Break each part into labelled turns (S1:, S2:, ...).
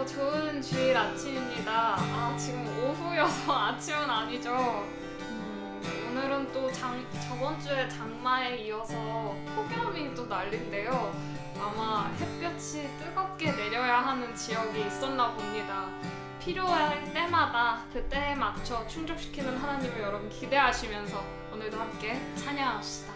S1: 좋은 주일 아침입니다. 지금 오후여서 아침은 아니죠. 오늘은 또 저번 주에 장마에 이어서 폭염이 또 난린데요. 아마 햇볕이 뜨겁게 내려야 하는 지역이 있었나 봅니다. 필요할 때마다 그 때에 맞춰 충족시키는 하나님을 여러분 기대하시면서 오늘도 함께 찬양합시다.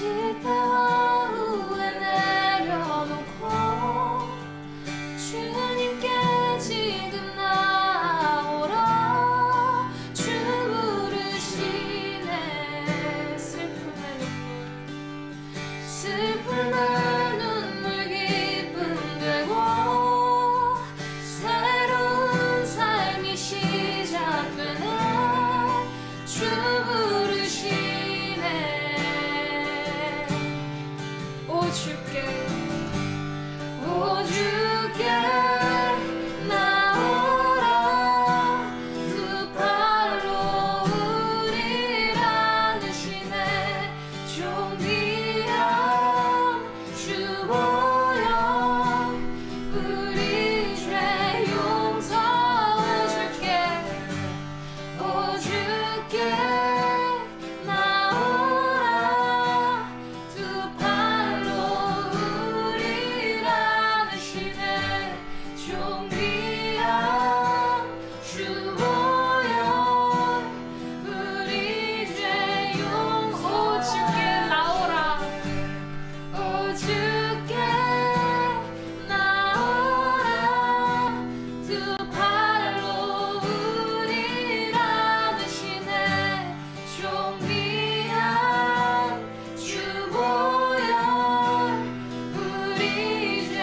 S1: 실패와 후회 내려놓고 주님께 지금 나오라 주 부르시네. 슬픔의 눈물 기쁨 되고 새로운 삶이 시작되네. 주 부르시네. 오 주께 나오라 두 팔로 우리를 안으시네. 존귀한 주 보여 우리 죄 용서해줄게. 오 주께 나오라 두 팔로 우리를 안으시네. 존귀한 주 보여 우리 죄 용서. 오 주께 나오라 오 주께 나오라 두 팔로 우리를 안으시네. 존귀한 주 보여 우리 죄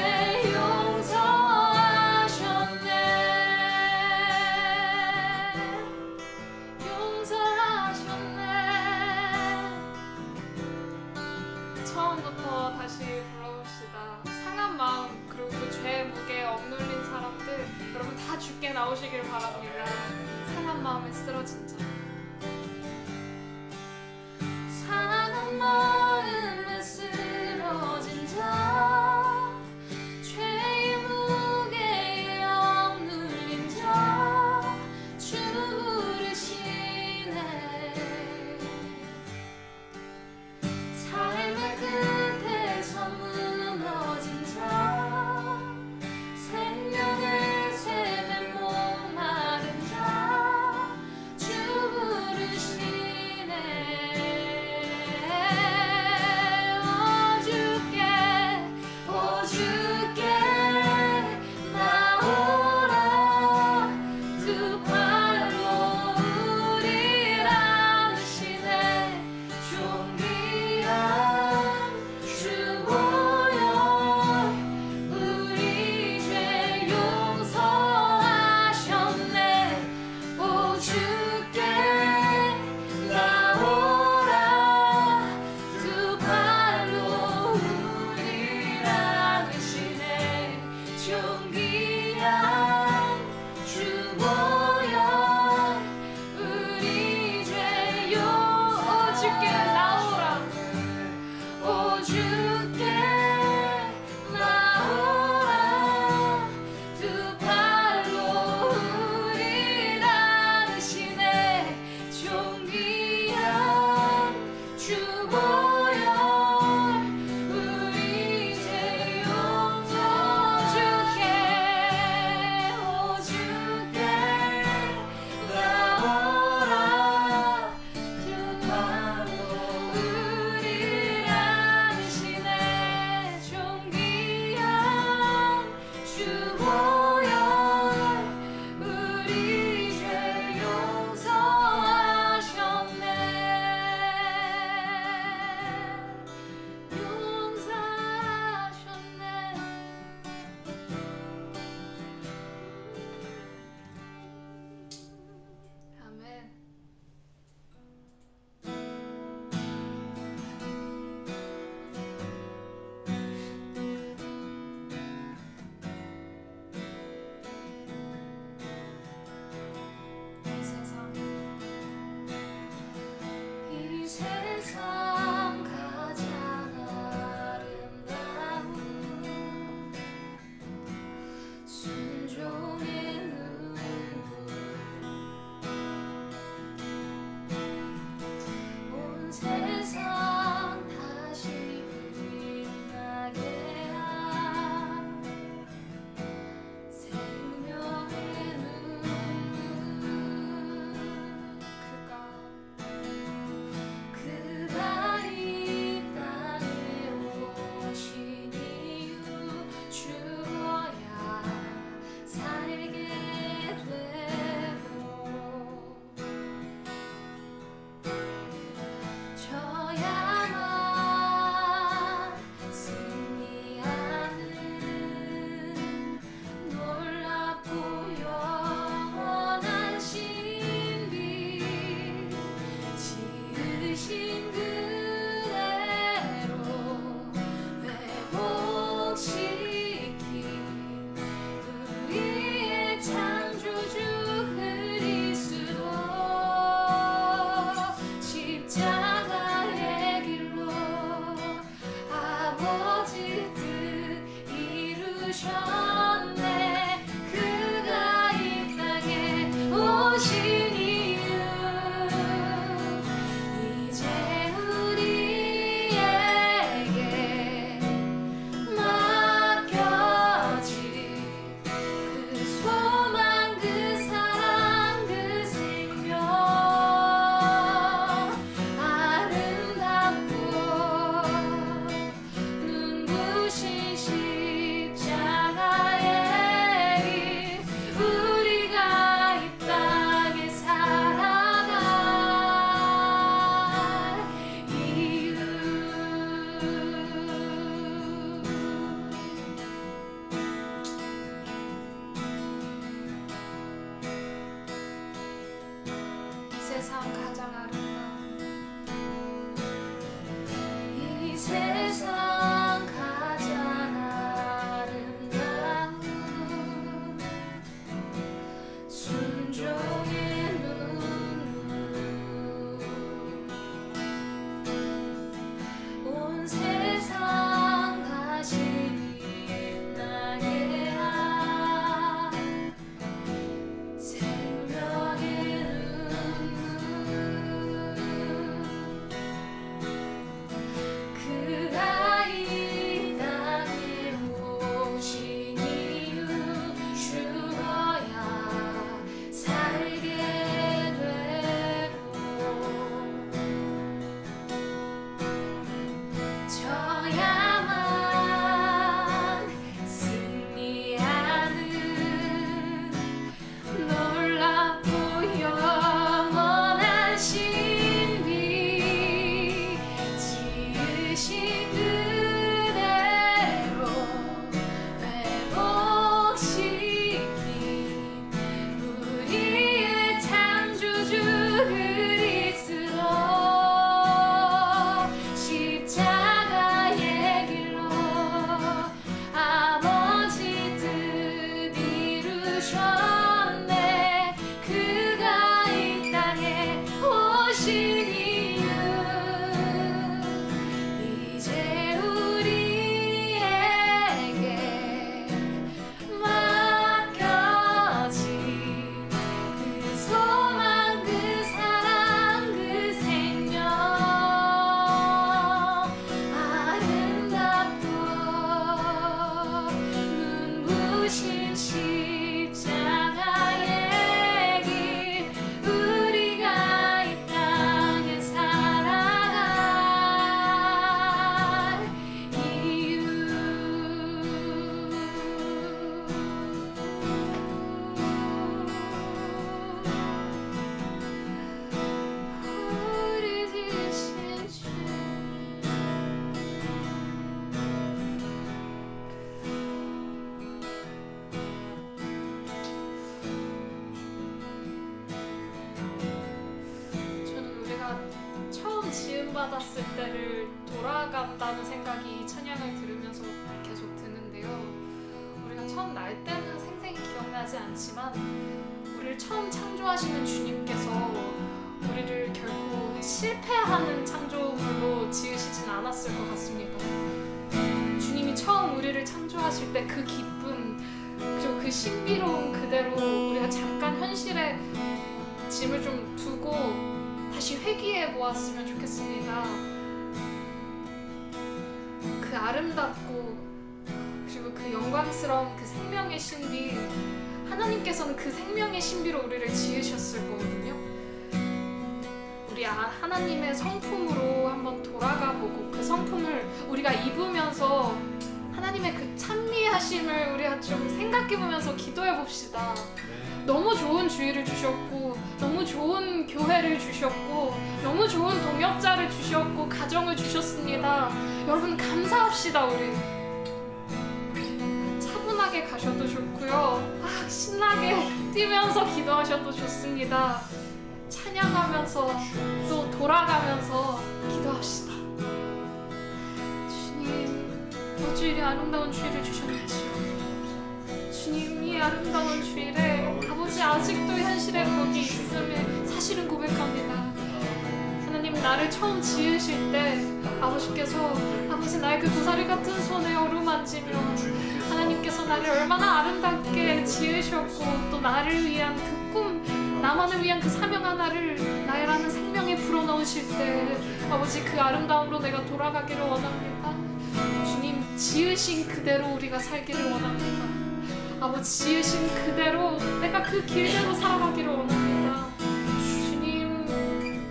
S1: 용서하셨네. 처음부터 다시 불러봅시다. 상한 마음 그리고 그 죄의 무게에 억눌린 사람들 여러분 다 주께 나오시길 바랍니다. 상한 마음에 쓰러진 자, 상한 마음에 쓰러진 자, 죄의 무게에 억눌린 자, 주 부르시네. 삶의 끝에서 무너진 자, 생명의 샘에 목마른 자, 주 세상 가장 아름다운
S2: 이 세상 가장 아름다운 순종의 눈물 온 세상 다시 빛나게 한 생명의 눈물 그 아이 땅에 오신 이유 죽어야 살게 되고 져야만 승리하는 놀랍고 영원한 신비 지으신 그대로 회복시킨 우리의 창조주 그리스도 십자가의 길로 아버지 뜻 이루셨네 그가 이 땅에 오신 이유 이제 우리에게 맡겨진 그 소망 그 사랑 그 생명 아름답고 눈부신 십자가의 길 우리가 이 땅에 살아갈 이유 우리 지으신 주
S1: 저는 우리가 처음 지음받았을 때를 돌아간다는 생각이 이 찬양을 들으면서 계속 드는데요. 우리가 처음 날 때는 생생히 기억나지 않지만 우리를 처음 창조하시는 주님께서 우리를 결코 실패하는 창조물로 지으시진 않았을 것 같습니다. 주님이 처음 우리를 창조하실 때 그 기쁨 그리고 그 신비로움 그대로 우리가 잠깐 현실에 짐을 좀 두고 다시 회귀해 보았으면 좋겠습니다. 그 아름답고 그리고 그 영광스러운 그 생명의 신비 하나님께서는 그 생명의 신비로 우리를 지으셨을 거거든요. 우리 하나님의 성품으로 한번 돌아가 보고 그 성품을 우리가 입으면서 하나님의 그 찬미하심을 우리가 좀 생각해 보면서 기도해 봅시다. 너무 좋은 주의를 주셨고 너무 좋은 교회를 주셨고 너무 좋은 동역자를 주셨고 가정을 주셨습니다. 여러분 감사합시다. 우리 차분하게 가셔도 좋고요. 신나게 뛰면서 기도하셔도 좋습니다. 찬양하면서 또 돌아가면서 기도합시다. 주님 어찌 이리 아름다운 주의를 주셨는지요. 주님 이 아름다운 주일에 아버지 아직도 현실에 거기 있음을 사실은 고백합니다. 하나님 나를 처음 지으실 때 아버지께서 아버지 나의 그 고사리 같은 손에 어루만지며 하나님께서 나를 얼마나 아름답게 지으셨고 또 나를 위한 그 꿈 나만을 위한 그 사명 하나를 나라는 생명에 불어넣으실 때 아버지 그 아름다움으로 내가 돌아가기를 원합니다. 주님 지으신 그대로 우리가 살기를 원합니다. 아버지 지으신 그대로 내가 그 길대로 살아가기를 원합니다. 주님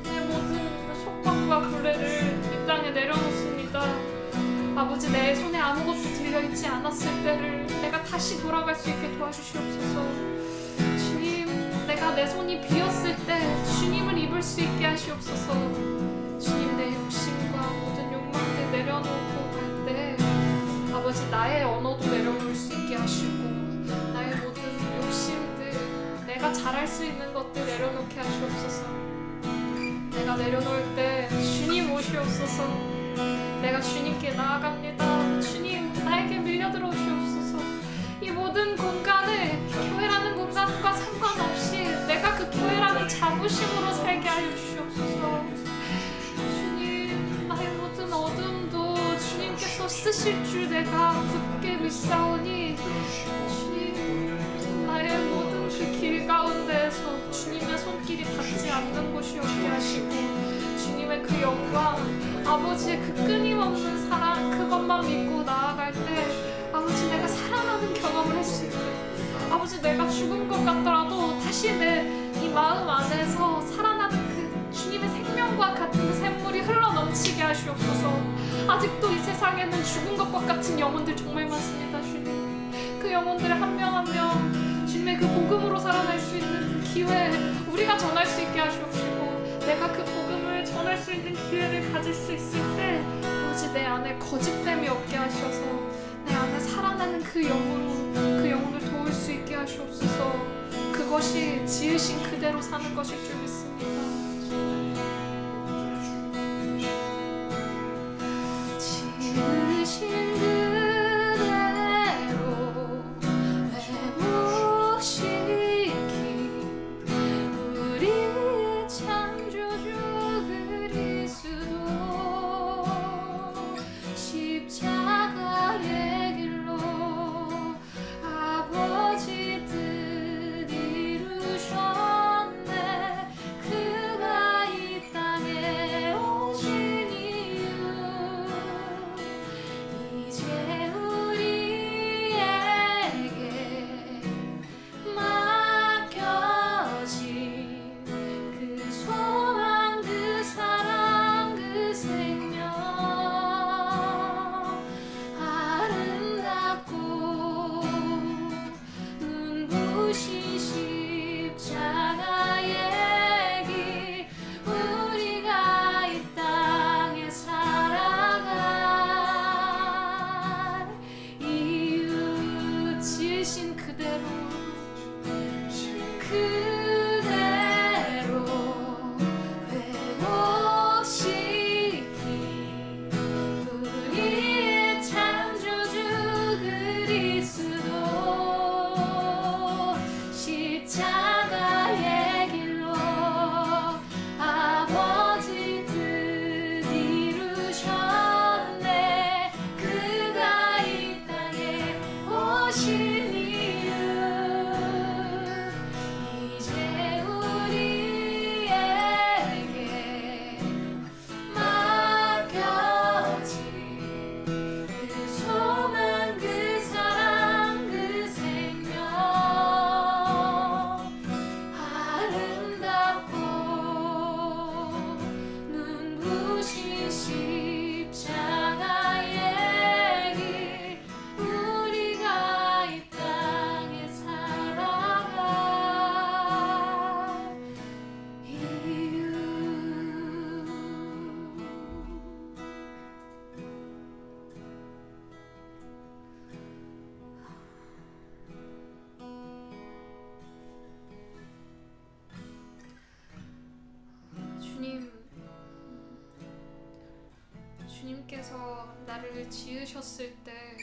S1: 내 모든 속박과 굴레를 이 땅에 내려놓습니다. 아버지 내 손에 아무것도 들려있지 않았을 때를 내가 다시 돌아갈 수 있게 도와주시옵소서. 주님 내가 내 손이 비었을 때 주님을 입을 수 있게 하시옵소서. 주님 내 욕심과 모든 욕망들 내려놓고 갈 때 아버지 나의 언어도 내려놓을 수 있게 하시고 나의 모든 욕심들 내가 잘할 수 있는 것들 내려놓게 하시옵소서. 주옵소서. 내가 주님께 나아갑니다. 주님, 나에게 밀려들어오시옵소서. 이 모든 공간을 교회라는 공간과 상관없이 내가 그 교회라는 자부심으로 살게 하여 주시옵소서. 주님, 나의 모든 어둠도 주님께서 쓰실 줄 내가 굳게 믿사오니, 주님, 나의 모든 그 길 가운데에서 주님의 손길이 닿지 않는 곳이 없게 하시고, 주님의 그 영광, 아버지의 그 끊임없는 사랑, 그것만 믿고 나아갈 때 아버지, 내가 살아나는 경험을 할 수 있게, 아버지, 내가 죽은 것 같더라도 다시 내 이 마음 안에서 살아나는 그 주님의 생명과 같은 그 샘물이 흘러넘치게 하시옵소서. 아직도 이 세상에는 죽은 것과 같은 영혼들 정말 많습니다. 주님, 그 영혼들 한 명 한 명 주님의 그 복음으로 살아날 수 있는 그 기회, 우리가 전할 수 있게 하시옵시고, 내가 그 복음을 전할 수 있는 기회를 가질 수 있을 때 아버지, 내 안에 거짓됨이 없게 하셔서 내 안에 살아나는 그 영혼을 도울 수 있게 하시옵소서. 그것이 지으신 그대로 사는 것일 줄 믿습니다.
S2: 지으신 그대로 회복시킨 우리의 창조주 그리스도, 십자가의 길로 아버지 뜻 이루셨네. 그가 이 땅에 오신 이유, 이제 우리에게 맡겨진 그 소망, 그 사랑, 그 생명, 아름답고 눈부신 십자가의 길, 우리가 이 땅에 살아갈 이유, 지으신 그대로 회복시킨 우리의 창조주 그리스도, 십자가의 길로 아버지 뜻 이루셨네. 그가 이 땅에 오신 이유, 이제 우리에게 맡겨진 그 소망, 그 사랑, 그 생명, 아름답고 눈부신 십자가의 길, 우리가 이 땅에 살아갈 이유.
S1: 주님께서 나를 지으셨을 때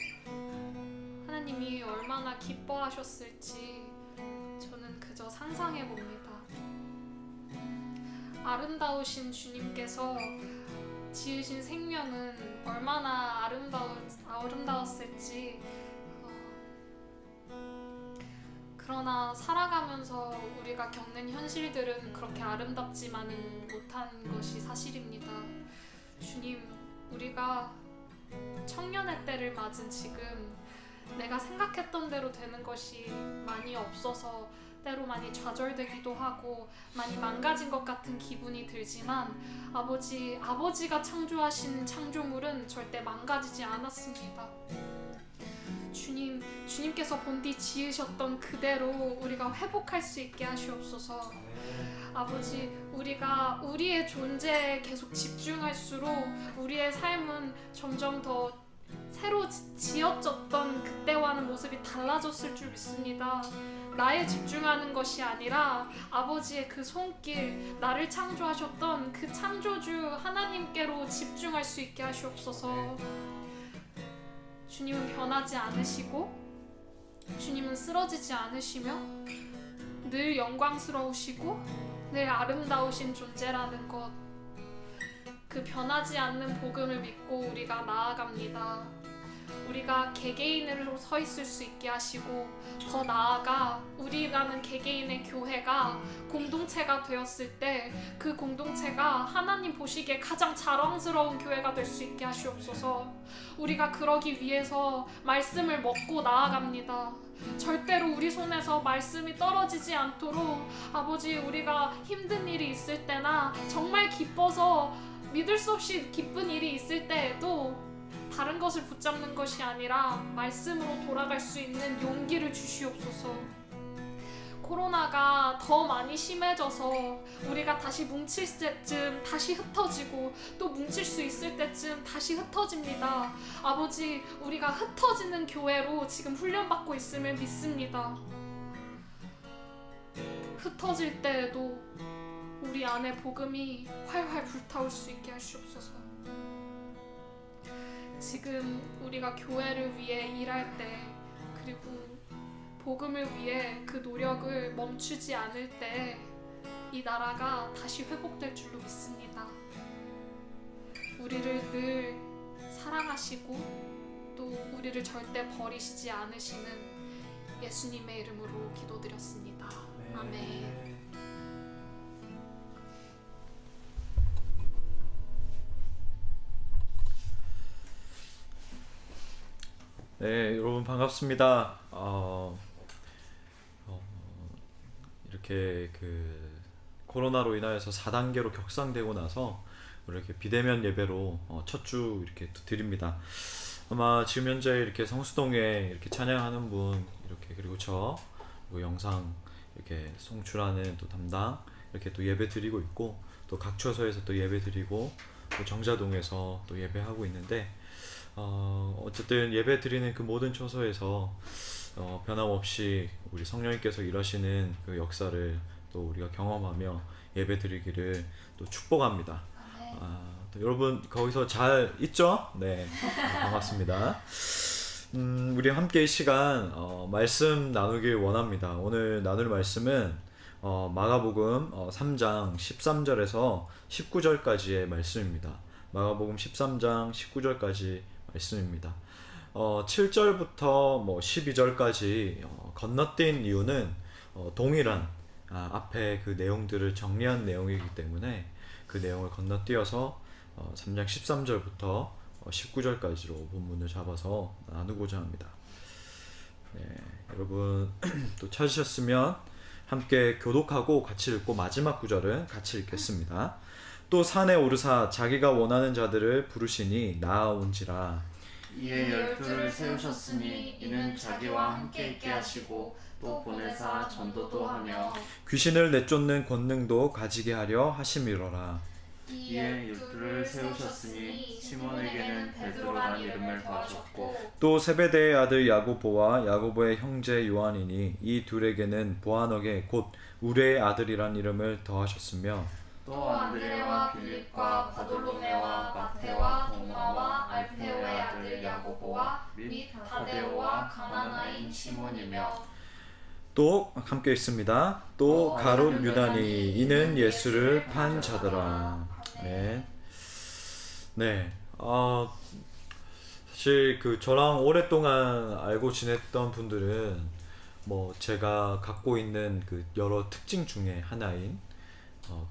S1: 하나님이 얼마나 기뻐하셨을지 저는 그저 상상해 봅니다. 아름다우신 주님께서 지으신 생명은 얼마나 아름다웠을지, 그러나 살아가면서 우리가 겪는 현실들은 그렇게 아름답지만은 못한 것이 사실입니다. 주님, 우리가 청년의 때를 맞은 지금 내가 생각했던 대로 되는 것이 많이 없어서 때로 많이 좌절되기도 하고 많이 망가진 것 같은 기분이 들지만, 아버지가 창조하신 창조물은 절대 망가지지 않았습니다. 주님께서 본디 지으셨던 그대로 우리가 회복할 수 있게 하시옵소서. 아버지, 우리가 우리의 존재에 계속 집중할수록 우리의 삶은 점점 더 새로 지어졌던 그때와는 모습이 달라졌을 줄 믿습니다. 나에 집중하는 것이 아니라 아버지의 그 손길, 나를 창조하셨던 그 창조주 하나님께로 집중할 수 있게 하시옵소서. 주님은 변하지 않으시고 주님은 쓰러지지 않으시며 늘 영광스러우시고 늘 아름다우신 존재라는 것, 그 변하지 않는 복음을 믿고 우리가 나아갑니다. 우리가 개개인으로 서 있을 수 있게 하시고 더 나아가 우리라는 개개인의 교회가 공동체가 되었을 때 그 공동체가 하나님 보시기에 가장 자랑스러운 교회가 될 수 있게 하시옵소서. 우리가 그러기 위해서 말씀을 먹고 나아갑니다. 절대로 우리 손에서 말씀이 떨어지지 않도록 아버지, 우리가 힘든 일이 있을 때나 정말 기뻐서 믿을 수 없이 기쁜 일이 있을 때에도 다른 것을 붙잡는 것이 아니라 말씀으로 돌아갈 수 있는 용기를 주시옵소서. 코로나가 더 많이 심해져서 우리가 다시 뭉칠 때쯤 다시 흩어지고 또 뭉칠 수 있을 때쯤 다시 흩어집니다. 아버지, 우리가 흩어지는 교회로 지금 훈련받고 있음을 믿습니다. 흩어질 때에도 우리 안에 복음이 활활 불타올 수 있게 하시옵소서. 지금 우리가 교회를 위해 일할 때, 그리고 복음을 위해 그 노력을 멈추지 않을 때 이 나라가 다시 회복될 줄로 믿습니다. 우리를 늘 사랑하시고 또 우리를 절대 버리시지 않으시는 예수님의 이름으로 기도드렸습니다. 아멘.
S3: 네, 여러분 반갑습니다. 이렇게 그 코로나로 인하여서 4단계로 격상되고 나서 이렇게 비대면 예배로 첫 주 이렇게 드립니다. 아마 지금 현재 이렇게 성수동에 이렇게 찬양하는 분 이렇게, 그리고 그리고 영상 이렇게 송출하는 또 담당 이렇게 또 예배 드리고 있고, 또 각 처소에서 또 예배 드리고, 또 정자동에서 또 예배하고 있는데, 어쨌든 예배 드리는 그 모든 처소에서 변함없이 우리 성령님께서 일하시는 그 역사를 또 우리가 경험하며 예배 드리기를 또 축복합니다. 또 여러분 거기서 잘 있죠? 네, 반갑습니다. 우리 함께 이 시간 말씀 나누길 원합니다. 오늘 나눌 말씀은 마가복음 3장 13절에서 19절까지의 말씀입니다. 마가복음 13장 19절까지 말씀입니다. 7절부터 12절까지 건너뛴 이유는 동일한 앞에 그 내용들을 정리한 내용이기 때문에 그 내용을 건너뛰어서 3장 13절부터 19절까지로 본문을 잡아서 나누고자 합니다. 네, 여러분 또 찾으셨으면 함께 교독하고 같이 읽고 마지막 구절은 같이 읽겠습니다. 또 산에 오르사 자기가 원하는 자들을 부르시니 나아온지라.
S4: 이에 열두를 세우셨으니 이는 자기와 함께 있게 하시고 또 보내사 전도도 하며
S3: 귀신을 내쫓는 권능도 가지게 하려 하심이로라.
S4: 이에 열두를 세우셨으니 시몬에게는 베드로란 이름을 더하셨고
S3: 또 세베대의 아들 야고보와 야고보의 형제 요한이니 이 둘에게는 보아너게 곧 우레의 아들이란 이름을 더하셨으며
S4: 또 안드레와 빌립과 바돌로메와 마테와 도마와 알페오의 아들 야고보와 및 다데오와 가나나인 시몬이며
S3: 또 함께 읽습니다. 또 가룟 유다니 이는 예수를 판 자더라. 네. 네. 사실 그 저랑 오랫동안 알고 지냈던 분들은 제가 갖고 있는 그 여러 특징 중에 하나인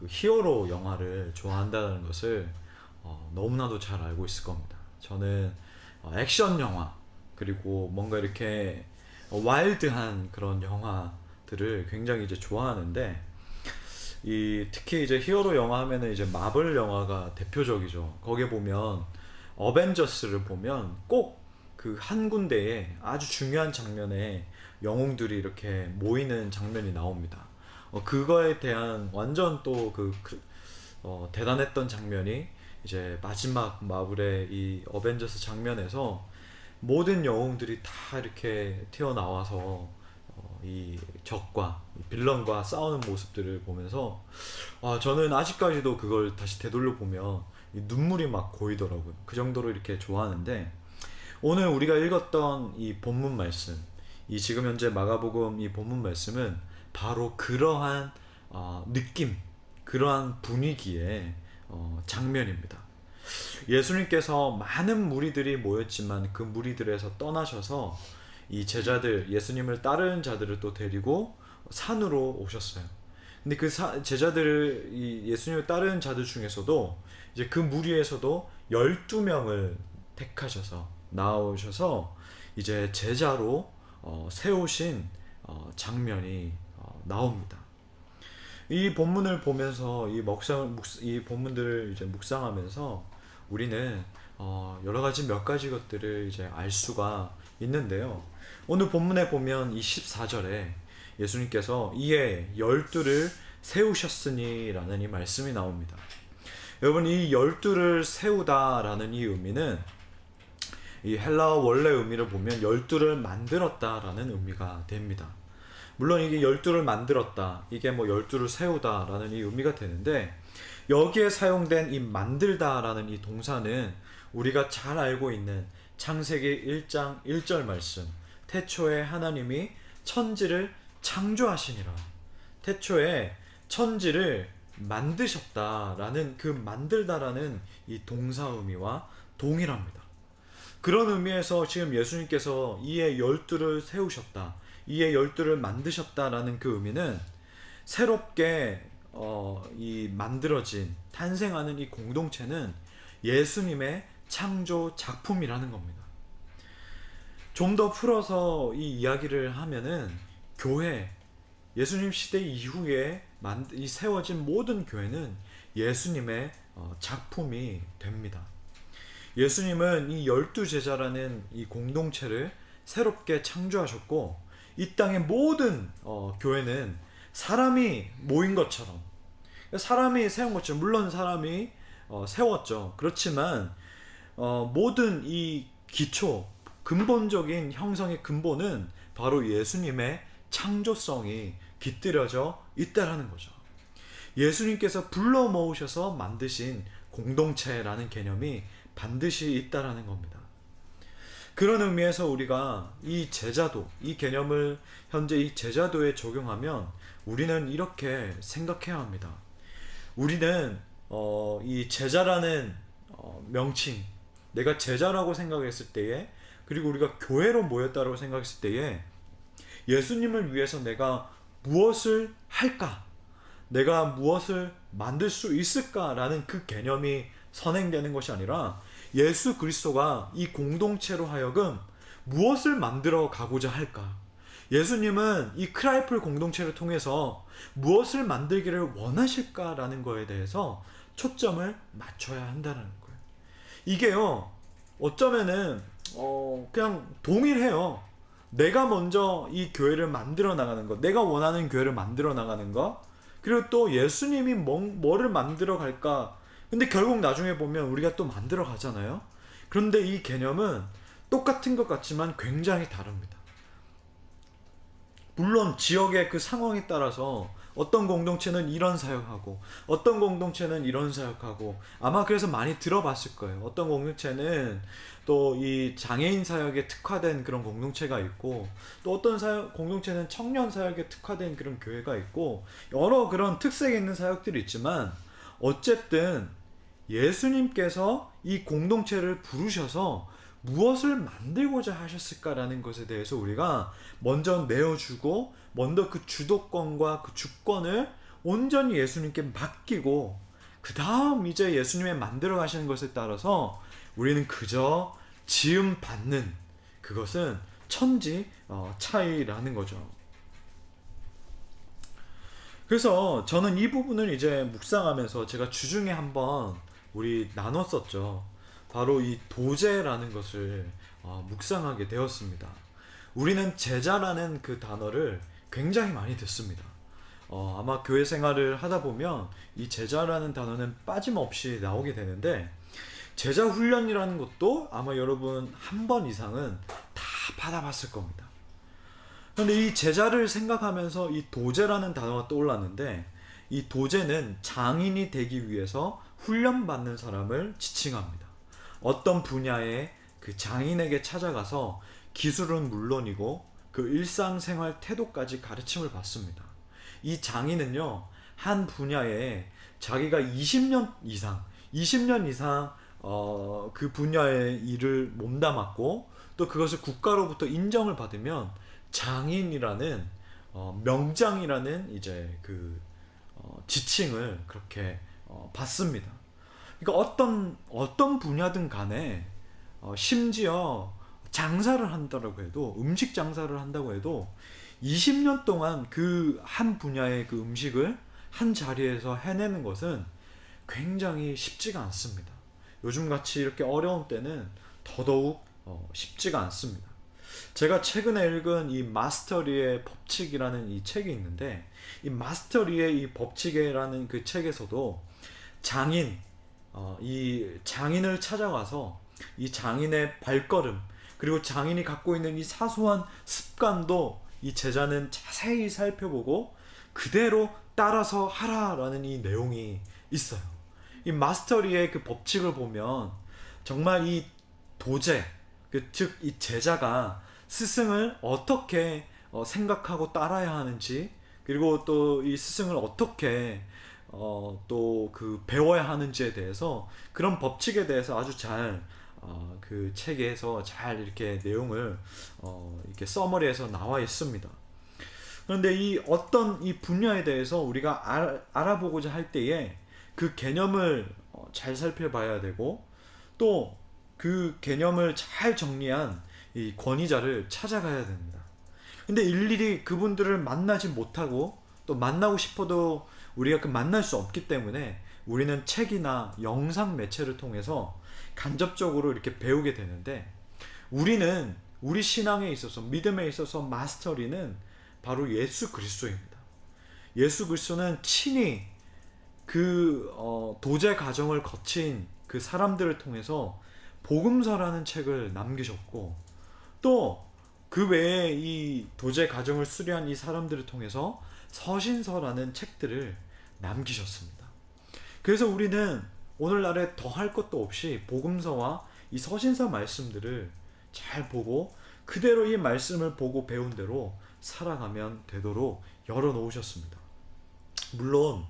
S3: 그 히어로 영화를 좋아한다는 것을 너무나도 잘 알고 있을 겁니다. 저는 액션 영화, 그리고 뭔가 이렇게 와일드한 그런 영화들을 굉장히 이제 좋아하는데, 특히 이제 히어로 영화 하면은 이제 마블 영화가 대표적이죠. 거기에 보면 어벤져스를 보면 꼭 그 한 군데에 아주 중요한 장면에 영웅들이 이렇게 모이는 장면이 나옵니다. 그거에 대한 완전 또 대단했던 장면이 이제 마지막 마블의 이 어벤져스 장면에서 모든 영웅들이 다 이렇게 튀어나와서 이 적과 이 빌런과 싸우는 모습들을 보면서 저는 아직까지도 그걸 다시 되돌려 보면 이 눈물이 막 고이더라고요. 그 정도로 이렇게 좋아하는데, 오늘 우리가 읽었던 이 본문 말씀, 이 지금 현재 마가복음 이 본문 말씀은 바로 그러한 느낌, 그러한 분위기의 장면입니다. 예수님께서 많은 무리들이 모였지만 그 무리들에서 떠나셔서 이 제자들, 예수님을 따르는 자들을 또 데리고 산으로 오셨어요. 근데 그 제자들을, 이 예수님을 따르는 자들 중에서도 이제 그 무리에서도 12명을 택하셔서 나오셔서 이제 제자로 세우신 장면이 나옵니다. 이 본문을 보면서 이 본문들을 이제 묵상하면서 우리는 여러 가지 몇 가지 것들을 이제 알 수가 있는데요. 오늘 본문에 보면 이 14절에 예수님께서 이에 12를 세우셨으니 라는 이 말씀이 나옵니다. 여러분, 이 12를 세우다 라는 이 의미는 이 헬라어 원래 의미를 보면 12를 만들었다 라는 의미가 됩니다. 물론 이게 12를 만들었다, 이게 뭐 12를 세우다 라는 이 의미가 되는데, 여기에 사용된 이 만들다 라는 이 동사는 우리가 잘 알고 있는 창세기 1장 1절 말씀, 태초에 하나님이 천지를 창조하시니라, 태초에 천지를 만드셨다라는 그 만들다라는 이 동사 의미와 동일합니다. 그런 의미에서 지금 예수님께서 이에 12를 세우셨다, 이에 12를 만드셨다라는 그 의미는 새롭게 이 만들어진, 탄생하는 이 공동체는 예수님의 창조 작품이라는 겁니다. 좀 더 풀어서 이 이야기를 하면은 교회, 예수님 시대 이후에 이 세워진 모든 교회는 예수님의 작품이 됩니다. 예수님은 이 12제자라는 이 공동체를 새롭게 창조하셨고, 이 땅의 모든 교회는 사람이 모인 것처럼, 사람이 세운 것처럼, 물론 사람이 세웠죠. 그렇지만 모든 이 기초, 근본적인 형성의 근본은 바로 예수님의 창조성이 깃들여져 있다라는 거죠. 예수님께서 불러 모으셔서 만드신 공동체라는 개념이 반드시 있다라는 겁니다. 그런 의미에서 우리가 이 제자도, 이 개념을 현재 이 제자도에 적용하면 우리는 이렇게 생각해야 합니다. 우리는 이 제자라는 명칭, 내가 제자라고 생각했을 때에, 그리고 우리가 교회로 모였다고 생각했을 때에 예수님을 위해서 내가 무엇을 할까? 내가 무엇을 만들 수 있을까라는 그 개념이 선행되는 것이 아니라, 예수 그리스도가 이 공동체로 하여금 무엇을 만들어 가고자 할까? 예수님은 이 크라이플 공동체를 통해서 무엇을 만들기를 원하실까라는 거에 대해서 초점을 맞춰야 한다는 거예요. 이게요, 어쩌면은 그냥 동일해요. 내가 먼저 이 교회를 만들어 나가는 것, 내가 원하는 교회를 만들어 나가는 것, 그리고 또 예수님이 뭐를 만들어 갈까. 근데 결국 나중에 보면 우리가 또 만들어 가잖아요. 그런데 이 개념은 똑같은 것 같지만 굉장히 다릅니다. 물론 지역의 그 상황에 따라서 어떤 공동체는 이런 사역하고 어떤 공동체는 이런 사역하고, 아마 그래서 많이 들어봤을 거예요. 어떤 공동체는 또 이 장애인 사역에 특화된 그런 공동체가 있고, 또 어떤 공동체는 청년 사역에 특화된 그런 교회가 있고, 여러 그런 특색이 있는 사역들이 있지만, 어쨌든 예수님께서 이 공동체를 부르셔서 무엇을 만들고자 하셨을까라는 것에 대해서 우리가 먼저 내어주고, 먼저 그 주도권과 그 주권을 온전히 예수님께 맡기고, 그 다음 이제 예수님의 만들어 가시는 것에 따라서 우리는 그저 지음 받는, 그것은 천지 차이라는 거죠. 그래서 저는 이 부분을 이제 묵상하면서 제가 주중에 한번 우리 나눴었죠. 바로 이 도제라는 것을 묵상하게 되었습니다. 우리는 제자라는 그 단어를 굉장히 많이 듣습니다. 아마 교회 생활을 하다 보면 이 제자라는 단어는 빠짐없이 나오게 되는데, 제자 훈련이라는 것도 아마 여러분 한 번 이상은 다 받아봤을 겁니다. 그런데 이 제자를 생각하면서 이 도제라는 단어가 떠올랐는데, 이 도제는 장인이 되기 위해서 훈련받는 사람을 지칭합니다. 어떤 분야의 그 장인에게 찾아가서 기술은 물론이고 그 일상생활 태도까지 가르침을 받습니다. 이 장인은요, 한 분야에 자기가 20년 이상 그 분야의 일을 몸담았고 또 그것을 국가로부터 인정을 받으면 장인이라는 명장이라는 이제 그 지칭을 그렇게 받습니다. 그러니까 어떤 분야든 간에 심지어 장사를 한다고 해도, 음식 장사를 한다고 해도 20년 동안 그 한 분야의 그 음식을 한 자리에서 해내는 것은 굉장히 쉽지가 않습니다. 요즘같이 이렇게 어려운 때는 더더욱 쉽지가 않습니다. 제가 최근에 읽은 이 마스터리의 법칙이라는 이 책이 있는데, 이 마스터리의 이 법칙이라는 그 책에서도 이 장인을 찾아가서 이 장인의 발걸음, 그리고 장인이 갖고 있는 이 사소한 습관도 이 제자는 자세히 살펴보고 그대로 따라서 하라라는 이 내용이 있어요. 이 마스터리의 그 법칙을 보면 정말 이 도제, 즉 이 제자가 스승을 어떻게 생각하고 따라야 하는지, 그리고 또 이 스승을 어떻게 또 그 배워야 하는지에 대해서, 그런 법칙에 대해서 아주 잘 그 책에서 잘 이렇게 내용을 이렇게 서머리해서 나와 있습니다. 그런데 이 어떤 이 분야에 대해서 우리가 알아보고자 할 때에 그 개념을 잘 살펴봐야 되고, 또 그 개념을 잘 정리한 이 권위자를 찾아가야 됩니다. 근데 일일이 그분들을 만나지 못하고, 또 만나고 싶어도 우리가 만날 수 없기 때문에 우리는 책이나 영상 매체를 통해서 간접적으로 이렇게 배우게 되는데, 우리 신앙에 있어서, 믿음에 있어서 마스터리는 바로 예수 그리스도입니다. 예수 그리스도는 친히 그 도제 과정을 거친 그 사람들을 통해서 복음서라는 책을 남기셨고, 또 그 외에 이 도제 과정을 수료한 이 사람들을 통해서 서신서라는 책들을 남기셨습니다. 그래서 우리는 오늘날에 더할 것도 없이 복음서와 이 서신서 말씀들을 잘 보고 그대로 이 말씀을 보고 배운 대로 살아가면 되도록 열어놓으셨습니다. 물론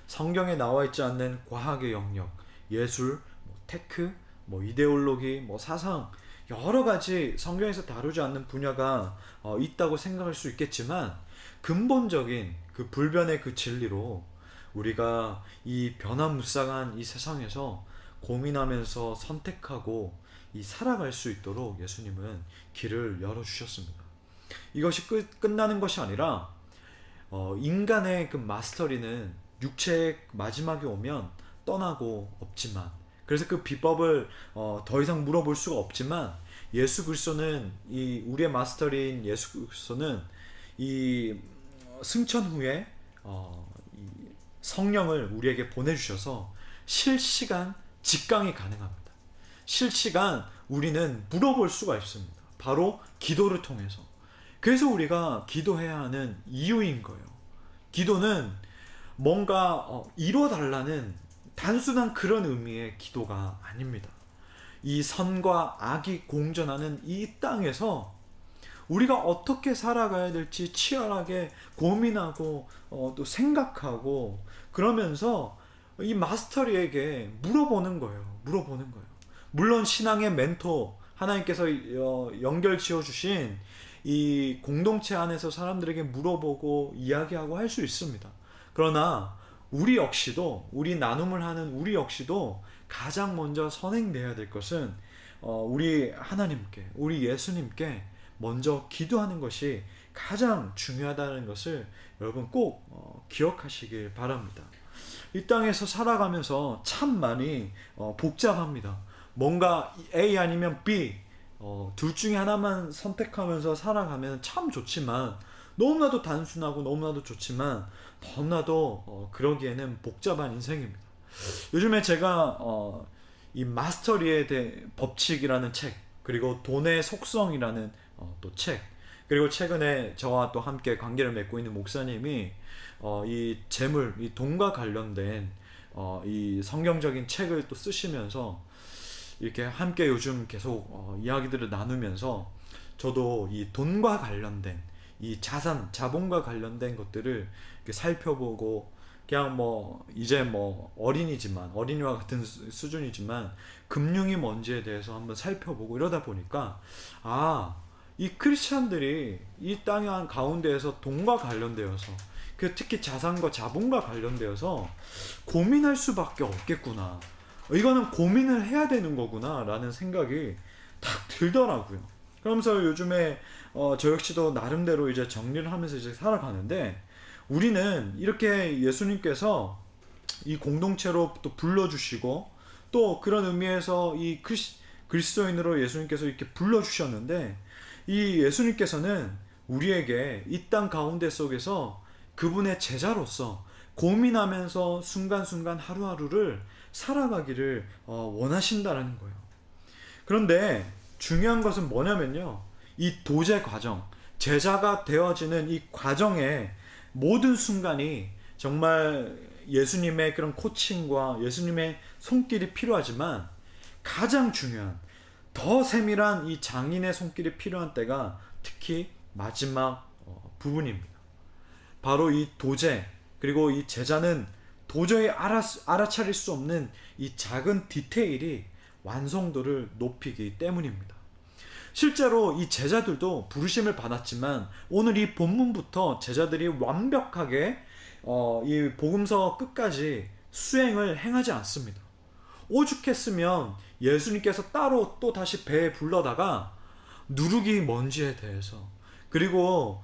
S3: 성경에 나와 있지 않는 과학의 영역, 예술, 테크, 이데올로기, 사상, 여러 가지 성경에서 다루지 않는 분야가 있다고 생각할 수 있겠지만, 근본적인 그 불변의 그 진리로 우리가 이 변화무쌍한 이 세상에서 고민하면서 선택하고 이 살아갈 수 있도록 예수님은 길을 열어주셨습니다. 이것이 끝나는 것이 아니라 인간의 그 마스터리는 육체의 마지막에 오면 떠나고 없지만, 그래서 그 비법을 더 이상 물어볼 수가 없지만, 예수 그리스도는 우리의 마스터리인 예수 그리스도는 이 승천 후에 이 성령을 우리에게 보내주셔서 실시간 직강이 가능합니다. 실시간 우리는 물어볼 수가 있습니다. 바로 기도를 통해서. 그래서 우리가 기도해야 하는 이유인 거예요. 기도는 뭔가 이뤄달라는 단순한 그런 의미의 기도가 아닙니다. 이 선과 악이 공존하는 이 땅에서 우리가 어떻게 살아가야 될지 치열하게 고민하고 또 생각하고, 그러면서 이 마스터리에게 물어보는 거예요. 물론 신앙의 멘토, 하나님께서 연결 지어주신 이 공동체 안에서 사람들에게 물어보고 이야기하고 할 수 있습니다. 그러나 우리 나눔을 하는 우리 역시도 가장 먼저 선행돼야 될 것은 우리 하나님께, 우리 예수님께 먼저 기도하는 것이 가장 중요하다는 것을 여러분 꼭 기억하시길 바랍니다. 이 땅에서 살아가면서 참 많이 복잡합니다. 뭔가 A 아니면 B, 둘 중에 하나만 선택하면서 살아가면 참 좋지만, 너무나도 단순하고 너무나도 좋지만 너무나도 그러기에는 복잡한 인생입니다. 요즘에 제가 이 마스터리의 법칙이라는 책, 그리고 돈의 속성이라는 또 책, 그리고 최근에 저와 또 함께 관계를 맺고 있는 목사님이 이 재물, 이 돈과 관련된 이 성경적인 책을 또 쓰시면서 이렇게 함께 요즘 계속 이야기들을 나누면서 저도 이 돈과 관련된 이 자산, 자본과 관련된 것들을 이렇게 살펴보고 그냥 뭐 이제 뭐 어린이와 같은 수준이지만 금융이 뭔지에 대해서 한번 살펴보고 이러다 보니까 이 크리스찬들이 이 땅의 가운데에서 돈과 관련되어서 특히 자산과 자본과 관련되어서 고민할 수밖에 없겠구나. 이거는 고민을 해야 되는 거구나 라는 생각이 딱 들더라고요. 그러면서 요즘에 저 역시도 나름대로 이제 정리를 하면서 이제 살아가는데, 우리는 이렇게 예수님께서 이 공동체로 또 불러주시고 또 그런 의미에서 이 그리스도인으로 예수님께서 이렇게 불러주셨는데, 이 예수님께서는 우리에게 이 땅 가운데 속에서 그분의 제자로서 고민하면서 순간순간 하루하루를 살아가기를 원하신다라는 거예요. 그런데 중요한 것은 뭐냐면요, 이 도제 과정, 제자가 되어지는 이 과정의 모든 순간이 정말 예수님의 그런 코칭과 예수님의 손길이 필요하지만, 가장 중요한 더 세밀한 이 장인의 손길이 필요한 때가 특히 마지막 부분입니다. 바로 이 도제, 그리고 이 제자는 도저히 알아차릴 수 없는 이 작은 디테일이 완성도를 높이기 때문입니다. 실제로 이 제자들도 부르심을 받았지만 오늘 이 본문부터 제자들이 완벽하게 이 복음서 끝까지 수행을 행하지 않습니다. 오죽했으면 예수님께서 따로 또 다시 배에 불러다가 누룩이 뭔지에 대해서, 그리고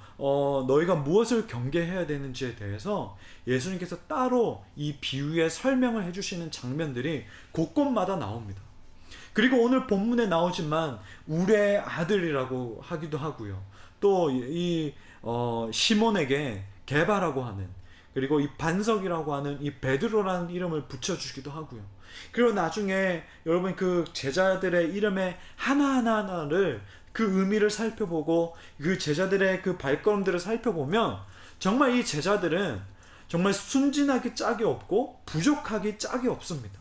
S3: 너희가 무엇을 경계해야 되는지에 대해서 예수님께서 따로 이 비유에 설명을 해주시는 장면들이 곳곳마다 나옵니다. 그리고 오늘 본문에 나오지만 우레의 아들이라고 하기도 하고요. 또 이 시몬에게 게바라고 하는, 그리고 이 반석이라고 하는 이 베드로라는 이름을 붙여주기도 하고요. 그리고 나중에 여러분 그 제자들의 이름의 하나하나를 그 의미를 살펴보고 그 제자들의 그 발걸음들을 살펴보면 정말 이 제자들은 정말 순진하기 짝이 없고 부족하기 짝이 없습니다.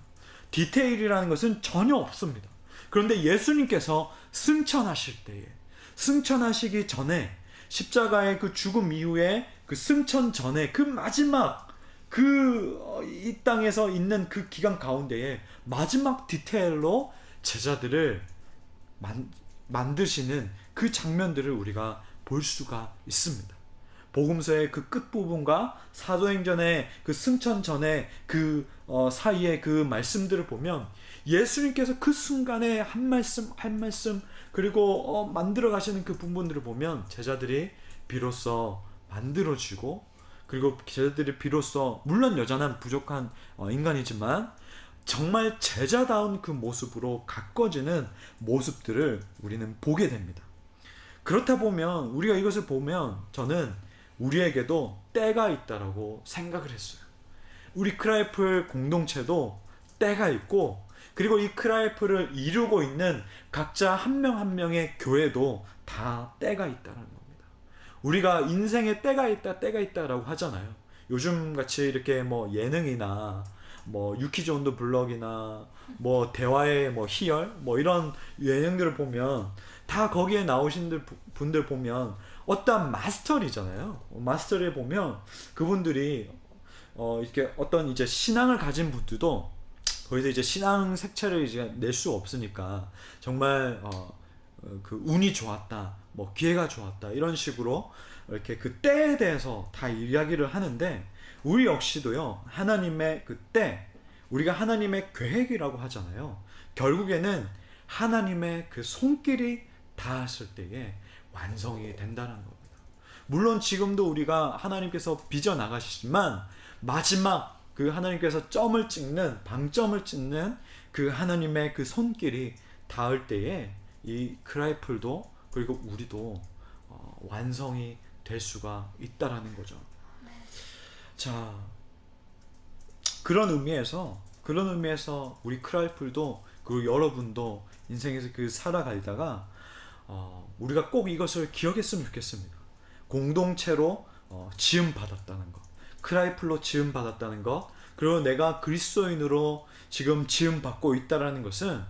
S3: 디테일이라는 것은 전혀 없습니다. 그런데 예수님께서 승천하실 때에, 승천하시기 전에, 십자가의 그 죽음 이후에 그 승천 전에 그 마지막 이 땅에서 있는 그 기간 가운데에 마지막 디테일로 제자들을 만드시는 그 장면들을 우리가 볼 수가 있습니다. 복음서의 그 끝부분과 사도행전의 그 승천 전에 그 사이의 그 말씀들을 보면 예수님께서 그 순간에 한 말씀 한 말씀, 그리고 만들어 가시는 그 부분들을 보면 제자들이 비로소 만들어지고, 그리고 제자들이 비로소 물론 여전한 부족한 인간이지만 정말 제자다운 그 모습으로 가꿔지는 모습들을 우리는 보게 됩니다. 그렇다 보면 우리가 이것을 보면 저는 우리에게도 때가 있다라고 생각을 했어요. 우리 크라이플 공동체도 때가 있고, 그리고 이 크라이플을 이루고 있는 각자 한 명 한 명의 교회도 다 때가 있다는 겁니다. 우리가 인생에 때가 있다라고 하잖아요. 요즘 같이 이렇게 뭐 예능이나 뭐 유키즈 온 더 블럭이나 뭐 대화의 뭐 희열 뭐 이런 예능들을 보면 다 거기에 나오신 분들 보면 어떤 마스터리잖아요. 마스터리에 보면 그분들이 이렇게 어떤 이제 신앙을 가진 분들도 거기서 이제 신앙 색채를 이제 낼 수 없으니까 정말 그 운이 좋았다, 뭐 기회가 좋았다 이런 식으로 이렇게 그 때에 대해서 다 이야기를 하는데, 우리 역시도요 하나님의 그 때, 우리가 하나님의 계획이라고 하잖아요. 결국에는 하나님의 그 손길이 닿았을 때에 완성이 된다는 겁니다. 물론 지금도 우리가 하나님께서 빚어 나가시지만 마지막 그 하나님께서 점을 찍는, 방점을 찍는 그 하나님의 그 손길이 닿을 때에 이 크라이플도 그리고 우리도 완성이 될 수가 있다라는 거죠. 자, 그런 의미에서 우리 크라이플도, 그리고 여러분도 인생에서 그 살아가다가 우리가 꼭 이것을 기억했으면 좋겠습니다. 공동체로 지음 받았다는 것, 크라이플로 지음 받았다는 것, 그리고 내가 그리스도인으로 지금 지음 받고 있다라는 것은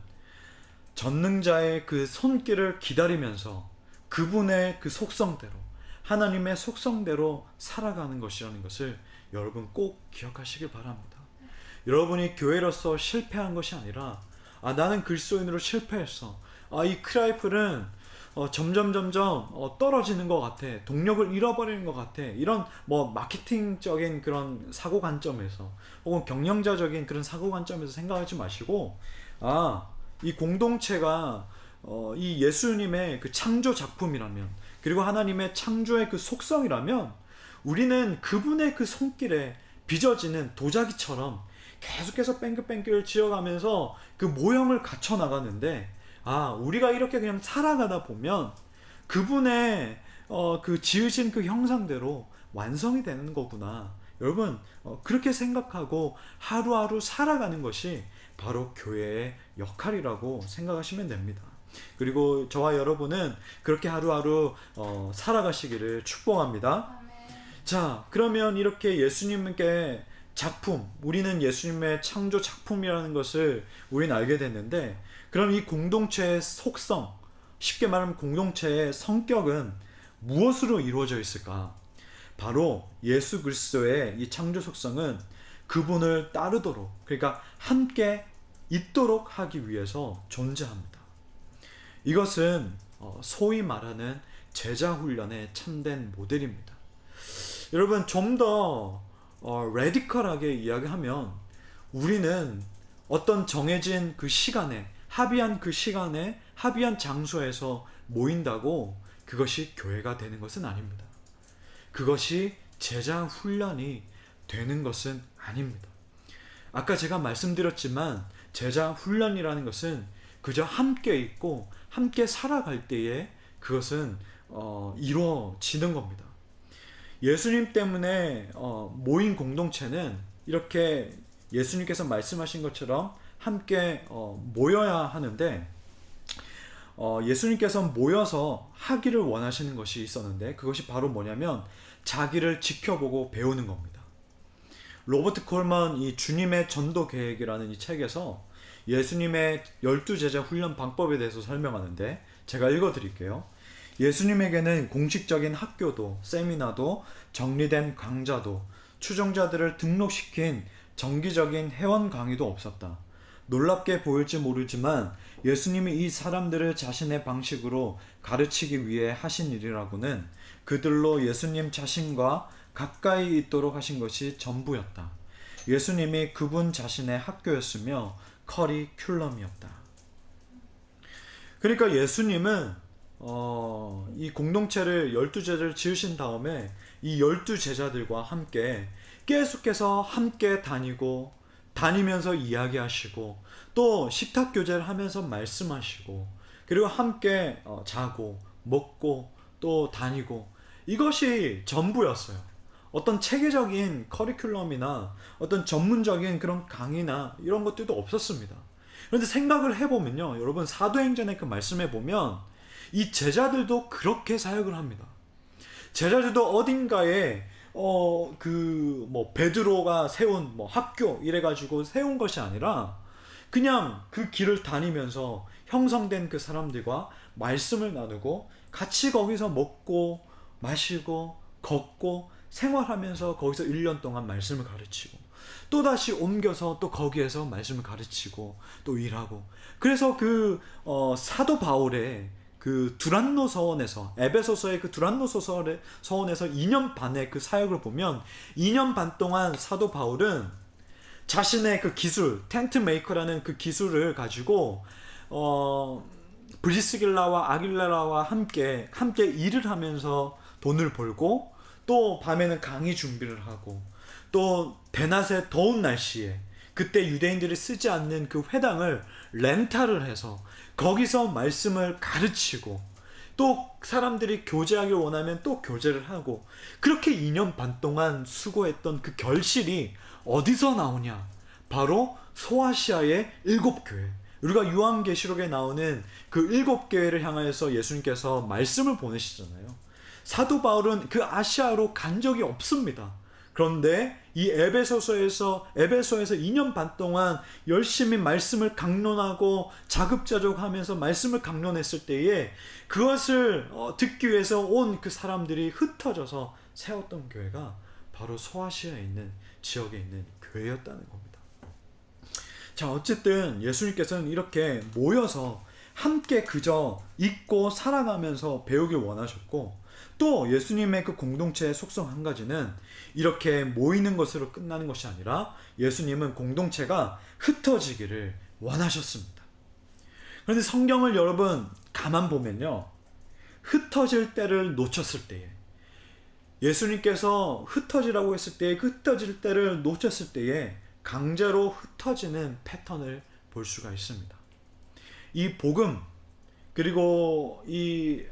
S3: 전능자의 그 손길을 기다리면서 그분의 그 속성대로, 하나님의 속성대로 살아가는 것이라는 것을 여러분 꼭 기억하시길 바랍니다. 여러분이 교회로서 실패한 것이 아니라 나는 그리스도인으로 실패했어, 이 크라이플은 점점 떨어지는 것 같아, 동력을 잃어버리는 것 같아, 이런 마케팅적인 그런 사고 관점에서 혹은 경영자적인 그런 사고 관점에서 생각하지 마시고, 이 공동체가 이 예수님의 그 창조 작품이라면, 그리고 하나님의 창조의 그 속성이라면, 우리는 그분의 그 손길에 빚어지는 도자기처럼 계속해서 뺑글뺑글 지어가면서 그 모형을 갖춰 나가는데, 우리가 이렇게 그냥 살아가다 보면 그분의 그 지으신 그 형상대로 완성이 되는 거구나. 여러분, 그렇게 생각하고 하루하루 살아가는 것이 바로 교회의 역할이라고 생각하시면 됩니다. 그리고 저와 여러분은 그렇게 하루하루 살아가시기를 축복합니다. 자, 그러면 이렇게 예수님께 작품, 우리는 예수님의 창조 작품이라는 것을 우리는 알게 됐는데, 그럼 이 공동체의 속성, 쉽게 말하면 공동체의 성격은 무엇으로 이루어져 있을까? 바로 예수 그리스도의 이 창조 속성은 그분을 따르도록, 그러니까 함께 있도록 하기 위해서 존재합니다. 이것은 소위 말하는 제자 훈련의 참된 모델입니다. 여러분, 좀 더 레디컬하게 이야기하면, 우리는 어떤 정해진 그 시간에, 합의한 그 시간에, 합의한 장소에서 모인다고 그것이 교회가 되는 것은 아닙니다. 그것이 제자 훈련이 되는 것은 아닙니다. 아까 제가 말씀드렸지만 제자 훈련이라는 것은 그저 함께 있고 함께 살아갈 때에 그것은 이루어지는 겁니다. 예수님 때문에 모인 공동체는 이렇게 예수님께서 말씀하신 것처럼 함께 모여야 하는데, 예수님께서 모여서 하기를 원하시는 것이 있었는데, 그것이 바로 뭐냐면 자기를 지켜보고 배우는 겁니다. 로버트 콜만 이 주님의 전도 계획이라는 이 책에서 예수님의 12제자 훈련 방법에 대해서 설명하는데, 제가 읽어드릴게요. 예수님에게는 공식적인 학교도, 세미나도, 정리된 강좌도, 추종자들을 등록시킨 정기적인 회원 강의도 없었다. 놀랍게 보일지 모르지만 예수님이 이 사람들을 자신의 방식으로 가르치기 위해 하신 일이라고는 그들로 예수님 자신과 가까이 있도록 하신 것이 전부였다. 예수님이 그분 자신의 학교였으며 커리큘럼이었다. 그러니까 예수님은 이 공동체를 12제자를 지으신 다음에 이 12제자들과 함께 계속해서 함께 다니면서 이야기하시고, 또 식탁 교제를 하면서 말씀하시고, 그리고 함께 자고 먹고 또 다니고, 이것이 전부였어요. 어떤 체계적인 커리큘럼이나 어떤 전문적인 그런 강의나 이런 것들도 없었습니다. 그런데 생각을 해보면요, 여러분, 사도행전의 그 말씀해 보면 이 제자들도 그렇게 사역을 합니다. 제자들도 어딘가에 베드로가 세운 학교 이래가지고 세운 것이 아니라 그냥 그 길을 다니면서 형성된 그 사람들과 말씀을 나누고 같이 거기서 먹고 마시고 걷고 생활하면서 거기서 1년 동안 말씀을 가르치고, 또 다시 옮겨서 또 거기에서 말씀을 가르치고 또 일하고. 그래서 그 사도 바울의 그 두란노 서원에서, 에베소서의 그 두란노 서원에서 2년 반의 그 사역을 보면, 2년 반 동안 사도 바울은 자신의 그 기술, 텐트 메이커라는 그 기술을 가지고 브리스길라와 아길레라와 함께 일을 하면서 돈을 벌고, 또 밤에는 강의 준비를 하고, 또 대낮에 더운 날씨에 그때 유대인들이 쓰지 않는 그 회당을 렌탈을 해서 거기서 말씀을 가르치고, 또 사람들이 교제하길 원하면 또 교제를 하고, 그렇게 2년 반 동안 수고했던 그 결실이 어디서 나오냐? 바로 소아시아의 7교회, 우리가 요한계시록에 나오는 그 7교회를 향하여서 예수님께서 말씀을 보내시잖아요. 사도 바울은 그 아시아로 간 적이 없습니다. 그런데 이 에베소에서 2년 반 동안 열심히 말씀을 강론하고 자급자족하면서 말씀을 강론했을 때에 그것을 듣기 위해서 온 그 사람들이 흩어져서 세웠던 교회가 바로 소아시아에 있는 지역에 있는 교회였다는 겁니다. 자, 어쨌든 예수님께서는 이렇게 모여서 함께 그저 읽고 살아가면서 배우길 원하셨고, 또 예수님의 그 공동체의 속성 한 가지는 이렇게 모이는 것으로 끝나는 것이 아니라 예수님은 공동체가 흩어지기를 원하셨습니다. 그런데 성경을 여러분 가만 보면요, 흩어질 때를 놓쳤을 때에, 예수님께서 흩어지라고 했을 때에 그 흩어질 때를 놓쳤을 때에 강제로 흩어지는 패턴을 볼 수가 있습니다. 이 복음, 그리고 이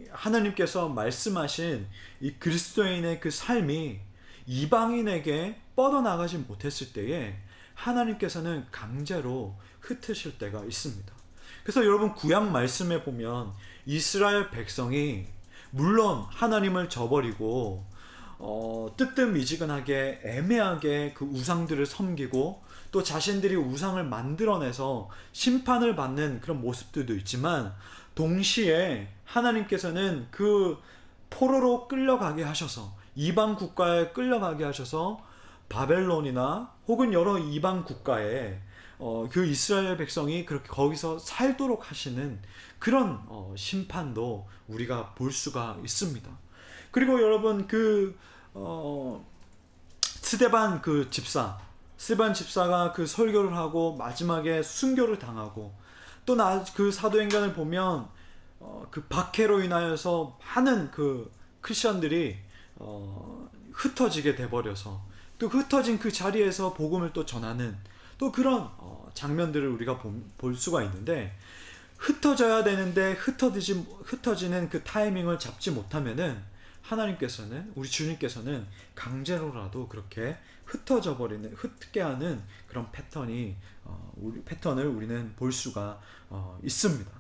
S3: 하나님께서 말씀하신 이 그리스도인의 그 삶이 이방인에게 뻗어나가지 못했을 때에 하나님께서는 강제로 흩으실 때가 있습니다. 그래서 여러분 구약 말씀에 보면 이스라엘 백성이 물론 하나님을 저버리고 뜨뜻미지근하게 애매하게 그 우상들을 섬기고 또 자신들이 우상을 만들어내서 심판을 받는 그런 모습들도 있지만, 동시에 하나님께서는 그 포로로 끌려가게 하셔서, 이방 국가에 끌려가게 하셔서 바벨론이나 혹은 여러 이방 국가에 그 이스라엘 백성이 그렇게 거기서 살도록 하시는 그런 심판도 우리가 볼 수가 있습니다. 그리고 여러분 스데반 집사가 그 설교를 하고 마지막에 순교를 당하고, 또 그 사도행전을 보면 그 박해로 인하여서 많은 그 크리스천들이 흩어지게 돼버려서 또 흩어진 그 자리에서 복음을 또 전하는 또 그런 장면들을 우리가 볼 수가 있는데, 흩어져야 되는데 흩어지는 그 타이밍을 잡지 못하면은 하나님께서는, 우리 주님께서는 강제로라도 그렇게 흩게 하는 그런 패턴을 우리는 볼 수가 있습니다.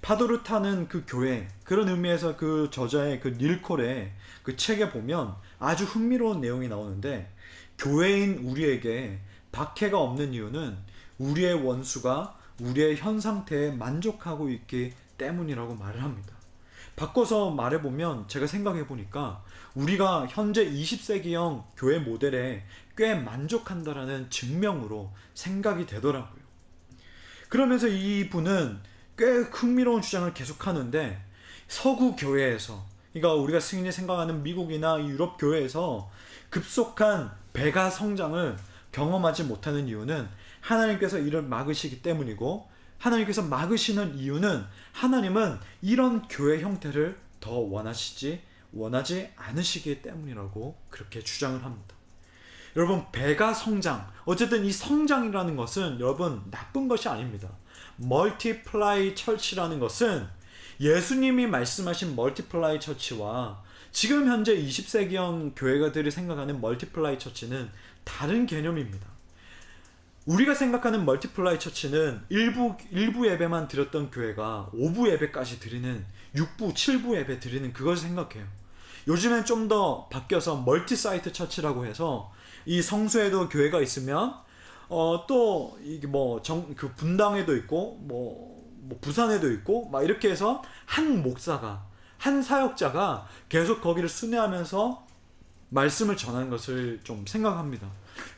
S3: 파도를 타는 그 교회, 그런 의미에서 그 저자의 그 닐콜의 그 책에 보면 아주 흥미로운 내용이 나오는데, 교회인 우리에게 박해가 없는 이유는 우리의 원수가 우리의 현 상태에 만족하고 있기 때문이라고 말을 합니다. 바꿔서 말해보면, 제가 생각해보니까 우리가 현재 20세기형 교회 모델에 꽤 만족한다라는 증명으로 생각이 되더라고요. 그러면서 이분은 꽤 흥미로운 주장을 계속하는데, 서구 교회에서, 그러니까 우리가 흔히 생각하는 미국이나 유럽 교회에서 급속한 배가 성장을 경험하지 못하는 이유는 하나님께서 이를 막으시기 때문이고, 하나님께서 막으시는 이유는 하나님은 이런 교회 형태를 더 원하지 않으시기 때문이라고 그렇게 주장을 합니다. 여러분, 배가 성장, 어쨌든 이 성장이라는 것은 여러분 나쁜 것이 아닙니다. 멀티플라이 처치라는 것은 예수님이 말씀하신 멀티플라이 처치와 지금 현재 20세기형 교회가들이 생각하는 멀티플라이 처치는 다른 개념입니다. 우리가 생각하는 멀티플라이 처치는 일부 예배만 드렸던 교회가 5부 예배까지 드리는, 6부, 7부 예배 드리는 그것을 생각해요. 요즘엔 좀 더 바뀌어서 멀티사이트 처치라고 해서 이 성수에도 교회가 있으면 또 이게 그 분당에도 있고 부산에도 있고 막 이렇게 해서 한 목사가, 한 사역자가 계속 거기를 순회하면서 말씀을 전하는 것을 좀 생각합니다.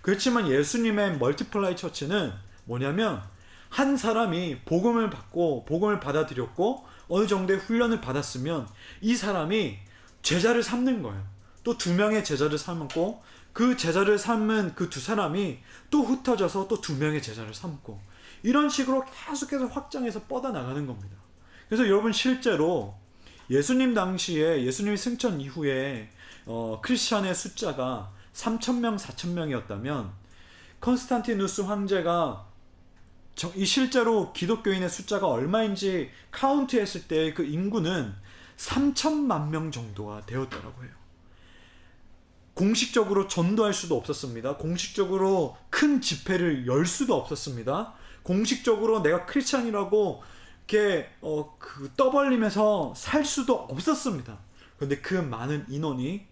S3: 그렇지만 예수님의 멀티플라이 처치는 뭐냐면, 한 사람이 복음을 받고 복음을 받아들였고 어느 정도의 훈련을 받았으면 이 사람이 제자를 삼는 거예요. 또 2명의 제자를 삼고 그 제자를 삼은 그 2사람이 또 흩어져서 또 2명의 제자를 삼고, 이런 식으로 계속해서 확장해서 뻗어나가는 겁니다. 그래서 여러분, 실제로 예수님 당시에, 예수님이 승천 이후에 크리스천의 숫자가 3,000명, 4,000명이었다면 컨스탄티누스 황제가 이 실제로 기독교인의 숫자가 얼마인지 카운트했을 때 그 인구는 3,000만 명 정도가 되었더라고요. 공식적으로 전도할 수도 없었습니다. 공식적으로 큰 집회를 열 수도 없었습니다. 공식적으로 내가 크리스찬이라고 이렇게 떠벌리면서 살 수도 없었습니다. 그런데 그 많은 인원이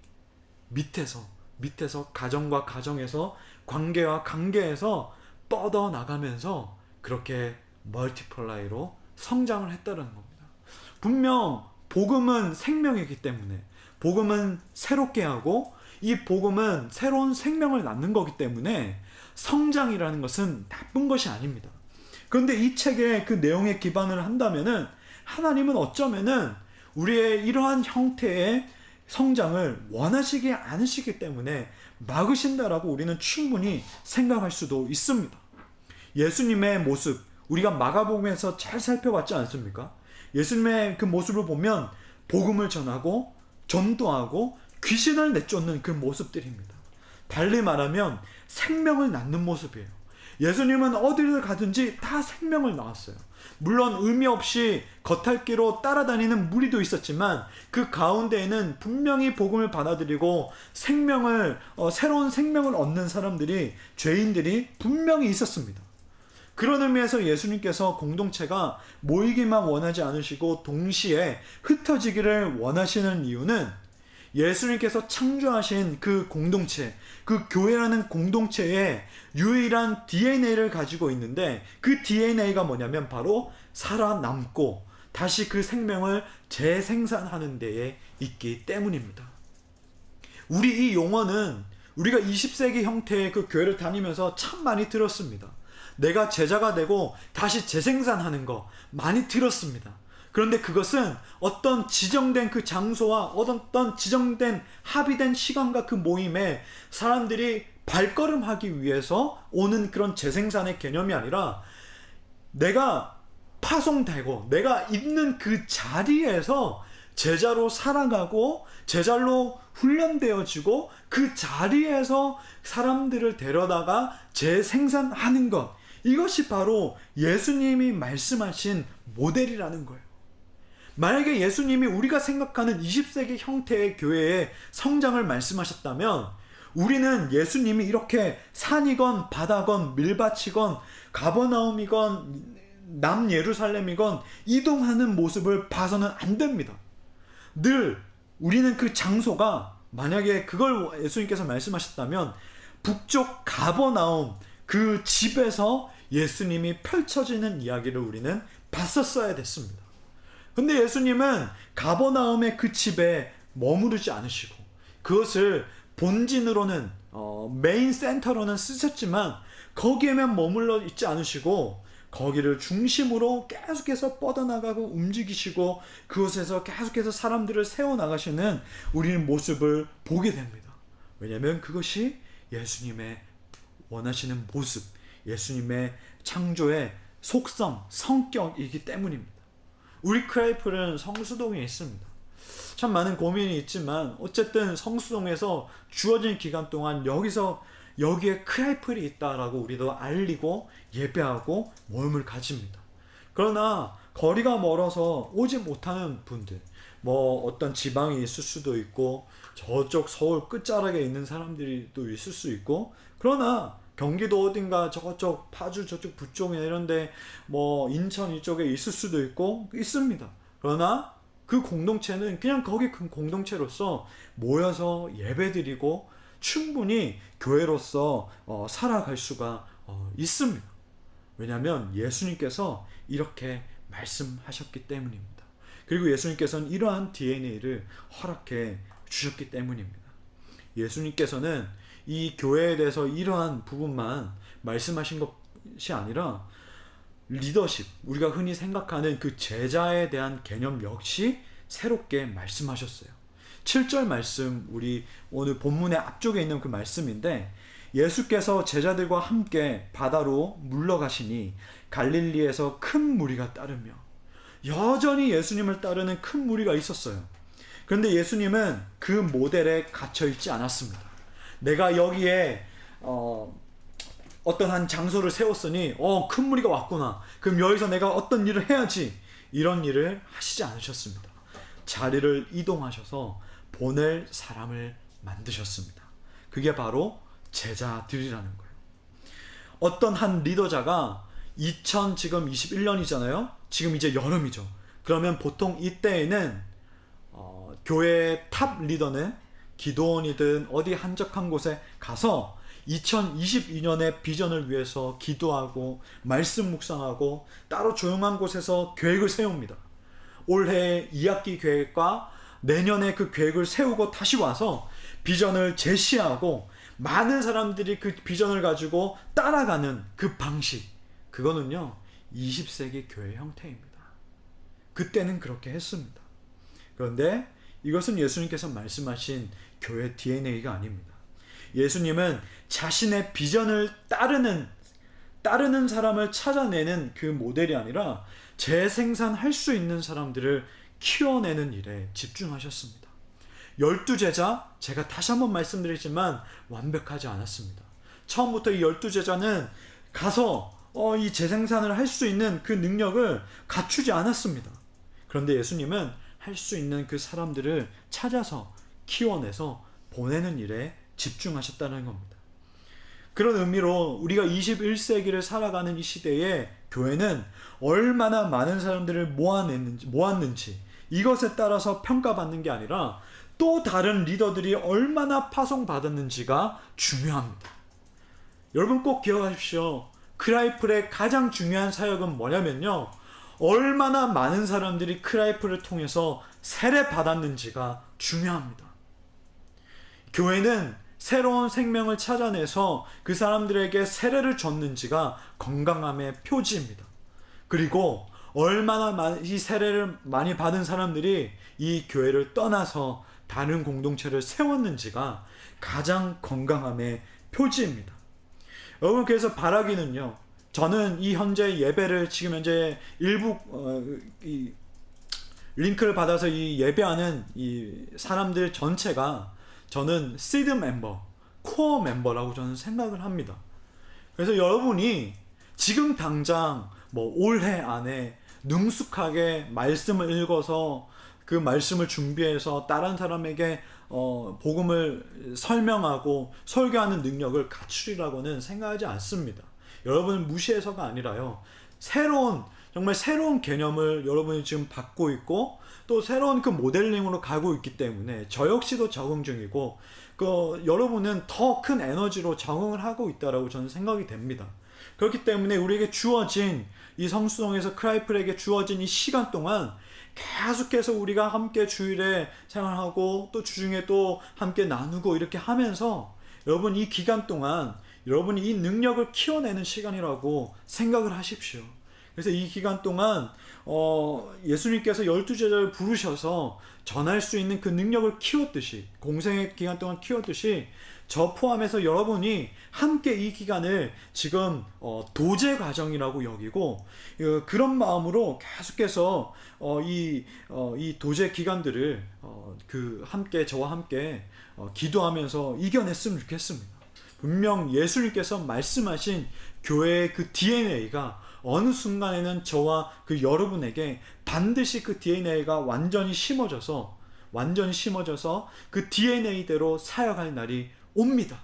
S3: 밑에서 가정과 가정에서 관계와 관계에서 뻗어 나가면서 그렇게 멀티플라이로 성장을 했다는 겁니다. 분명 복음은 생명이기 때문에, 복음은 새롭게 하고 이 복음은 새로운 생명을 낳는 거기 때문에 성장이라는 것은 나쁜 것이 아닙니다. 그런데 이 책의 그 내용에 기반을 한다면은 하나님은 어쩌면은 우리의 이러한 형태의 성장을 원하시지 않으시기 때문에 막으신다라고 우리는 충분히 생각할 수도 있습니다. 예수님의 모습, 우리가 마가복음에서 잘 살펴봤지 않습니까? 예수님의 그 모습을 보면 복음을 전하고 전도하고 귀신을 내쫓는 그 모습들입니다. 달리 말하면 생명을 낳는 모습이에요. 예수님은 어디를 가든지 다 생명을 낳았어요. 물론 의미 없이 겉핥기로 따라다니는 무리도 있었지만 그 가운데에는 분명히 복음을 받아들이고 새로운 생명을 얻는 사람들이, 죄인들이 분명히 있었습니다. 그런 의미에서 예수님께서 공동체가 모이기만 원하지 않으시고 동시에 흩어지기를 원하시는 이유는 예수님께서 창조하신 그 공동체, 그 교회라는 공동체의 유일한 DNA를 가지고 있는데 그 DNA가 뭐냐면 바로 살아남고 다시 그 생명을 재생산하는 데에 있기 때문입니다. 우리 이 용어는 우리가 20세기 형태의 그 교회를 다니면서 참 많이 들었습니다. 내가 제자가 되고 다시 재생산하는 거 많이 들었습니다. 그런데 그것은 어떤 지정된 그 장소와 어떤 지정된 합의된 시간과 그 모임에 사람들이 발걸음하기 위해서 오는 그런 재생산의 개념이 아니라 내가 파송되고 내가 있는 그 자리에서 제자로 살아가고 제자로 훈련되어지고 그 자리에서 사람들을 데려다가 재생산하는 것, 이것이 바로 예수님이 말씀하신 모델이라는 거예요. 만약에 예수님이 우리가 생각하는 20세기 형태의 교회의 성장을 말씀하셨다면 우리는 예수님이 이렇게 산이건 바다건 밀밭이건 가버나움이건 남예루살렘이건 이동하는 모습을 봐서는 안 됩니다. 늘 우리는 그 장소가, 만약에 그걸 예수님께서 말씀하셨다면 북쪽 가버나움 그 집에서 예수님이 펼쳐지는 이야기를 우리는 봤었어야 됐습니다. 근데 예수님은 가버나움의 그 집에 머무르지 않으시고 그것을 본진으로는 메인 센터로는 쓰셨지만 거기에만 머물러 있지 않으시고 거기를 중심으로 계속해서 뻗어나가고 움직이시고 그곳에서 계속해서 사람들을 세워나가시는 우리는 모습을 보게 됩니다. 왜냐하면 그것이 예수님의 원하시는 모습, 예수님의 창조의 속성, 성격이기 때문입니다. 우리 크라이플은 성수동에 있습니다. 참 많은 고민이 있지만 어쨌든 성수동에서 주어진 기간 동안 여기에 크라이플이 있다라고 우리도 알리고 예배하고 모임을 가집니다. 그러나 거리가 멀어서 오지 못하는 분들, 어떤 지방에 있을 수도 있고 저쪽 서울 끝자락에 있는 사람들이 또 있을 수 있고, 그러나 경기도 어딘가 저쪽 파주 저쪽 부쪽에 이런데 인천 이쪽에 있을 수도 있고 있습니다. 그러나 그 공동체는 그냥 거기 그 공동체로서 모여서 예배드리고 충분히 교회로서 살아갈 수가 있습니다. 왜냐하면 예수님께서 이렇게 말씀하셨기 때문입니다. 그리고 예수님께서는 이러한 DNA를 허락해 주셨기 때문입니다. 예수님께서는 이 교회에 대해서 이러한 부분만 말씀하신 것이 아니라 리더십, 우리가 흔히 생각하는 그 제자에 대한 개념 역시 새롭게 말씀하셨어요. 7절 말씀, 우리 오늘 본문의 앞쪽에 있는 그 말씀인데, 예수께서 제자들과 함께 바다로 물러가시니 갈릴리에서 큰 무리가 따르며, 여전히 예수님을 따르는 큰 무리가 있었어요. 그런데 예수님은 그 모델에 갇혀 있지 않았습니다. 내가 여기에 어떤 한 장소를 세웠으니 큰 무리가 왔구나, 그럼 여기서 내가 어떤 일을 해야지, 이런 일을 하시지 않으셨습니다. 자리를 이동하셔서 보낼 사람을 만드셨습니다. 그게 바로 제자들이라는 거예요. 어떤 한 리더자가 지금 21년이잖아요. 지금 이제 여름이죠. 그러면 보통 이때에는 교회의 탑 리더는 기도원이든 어디 한적한 곳에 가서 2022년의 비전을 위해서 기도하고 말씀 묵상하고 따로 조용한 곳에서 계획을 세웁니다. 올해 2학기 계획과 내년에 그 계획을 세우고 다시 와서 비전을 제시하고 많은 사람들이 그 비전을 가지고 따라가는 그 방식, 그거는요 20세기 교회 형태입니다. 그때는 그렇게 했습니다. 그런데 이것은 예수님께서 말씀하신 교회 DNA가 아닙니다. 예수님은 자신의 비전을 따르는 사람을 찾아내는 그 모델이 아니라 재생산할 수 있는 사람들을 키워내는 일에 집중하셨습니다. 12제자, 제가 다시 한번 말씀드리지만 완벽하지 않았습니다. 처음부터 이 12제자는 가서 이 재생산을 할 수 있는 그 능력을 갖추지 않았습니다. 그런데 예수님은 할 수 있는 그 사람들을 찾아서 키워내서 보내는 일에 집중하셨다는 겁니다. 그런 의미로 우리가 21세기를 살아가는 이 시대에 교회는 얼마나 많은 사람들을 모았는지 이것에 따라서 평가받는 게 아니라 또 다른 리더들이 얼마나 파송받았는지가 중요합니다. 여러분 꼭 기억하십시오. 크라이플의 가장 중요한 사역은 뭐냐면요, 얼마나 많은 사람들이 크라이플을 통해서 세례 받았는지가 중요합니다. 교회는 새로운 생명을 찾아내서 그 사람들에게 세례를 줬는지가 건강함의 표지입니다. 그리고 얼마나 이 세례를 많이 받은 사람들이 이 교회를 떠나서 다른 공동체를 세웠는지가 가장 건강함의 표지입니다. 여러분, 그래서 바라기는요, 저는 이 현재 예배를 지금 현재 일부 이 링크를 받아서 이 예배하는 이 사람들 전체가 저는 시드 멤버, 코어 멤버라고 저는 생각을 합니다. 그래서 여러분이 지금 당장 올해 안에 능숙하게 말씀을 읽어서 그 말씀을 준비해서 다른 사람에게 복음을 설명하고 설교하는 능력을 갖추리라고는 생각하지 않습니다. 여러분은 무시해서가 아니라요, 정말 새로운 개념을 여러분이 지금 받고 있고 또 새로운 그 모델링으로 가고 있기 때문에 저 역시도 적응 중이고 여러분은 더 큰 에너지로 적응을 하고 있다라고 저는 생각이 됩니다. 그렇기 때문에 우리에게 주어진 이 성수동에서 크라이플에게 주어진 이 시간 동안 계속해서 우리가 함께 주일에 생활하고 또 주중에 또 함께 나누고 이렇게 하면서 여러분 이 기간 동안 여러분이 이 능력을 키워내는 시간이라고 생각을 하십시오. 그래서 이 기간 동안 예수님께서 12제자를 부르셔서 전할 수 있는 그 능력을 키웠듯이, 공생의 기간 동안 키웠듯이 저 포함해서 여러분이 함께 이 기간을 지금 도제 과정이라고 여기고 그런 마음으로 계속해서 이 도제 기간들을 함께 저와 함께 기도하면서 이겨냈으면 좋겠습니다. 분명 예수님께서 말씀하신 교회의 그 DNA가 어느 순간에는 저와 그 여러분에게 반드시 그 DNA가 완전히 심어져서 그 DNA대로 사역할 날이 옵니다.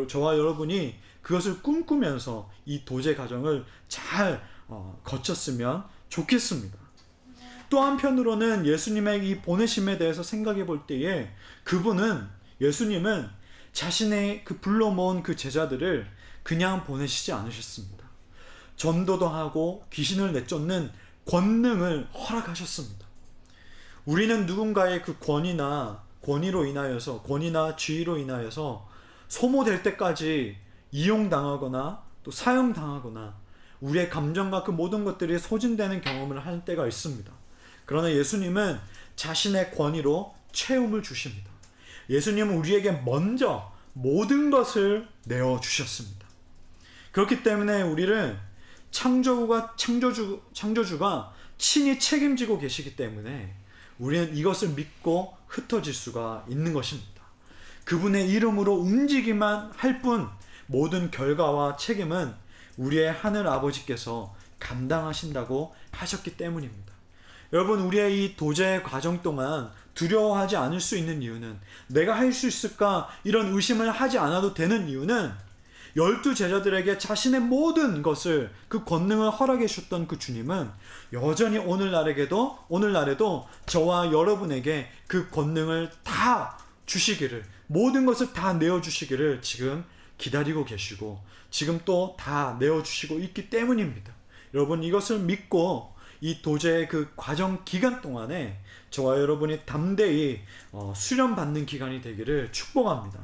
S3: 저와 여러분이 그것을 꿈꾸면서 이 도제 과정을 잘 거쳤으면 좋겠습니다. 또 한편으로는 예수님의 이 보내심에 대해서 생각해 볼 때에 예수님은 자신의 그 불러 모은 그 제자들을 그냥 보내시지 않으셨습니다. 전도도 하고 귀신을 내쫓는 권능을 허락하셨습니다. 우리는 누군가의 그 권위나 지위로 인하여서 소모될 때까지 이용당하거나 또 사용당하거나 우리의 감정과 그 모든 것들이 소진되는 경험을 할 때가 있습니다. 그러나 예수님은 자신의 권위로 채움을 주십니다. 예수님은 우리에게 먼저 모든 것을 내어주셨습니다. 그렇기 때문에 우리를 창조주가 친히 책임지고 계시기 때문에 우리는 이것을 믿고 흩어질 수가 있는 것입니다. 그분의 이름으로 움직이기만 할 뿐 모든 결과와 책임은 우리의 하늘 아버지께서 감당하신다고 하셨기 때문입니다. 여러분, 우리의 이 도제 과정 동안 두려워하지 않을 수 있는 이유는, 내가 할 수 있을까 이런 의심을 하지 않아도 되는 이유는, 12 제자들에게 자신의 모든 것을, 그 권능을 허락해 주셨던 그 주님은 여전히 오늘날에도 저와 여러분에게 그 권능을 다 주시기를, 모든 것을 다 내어주시기를 지금 기다리고 계시고, 지금 또 다 내어주시고 있기 때문입니다. 여러분, 이것을 믿고 이 도제의 그 과정 기간 동안에 저와 여러분이 담대히 수련받는 기간이 되기를 축복합니다.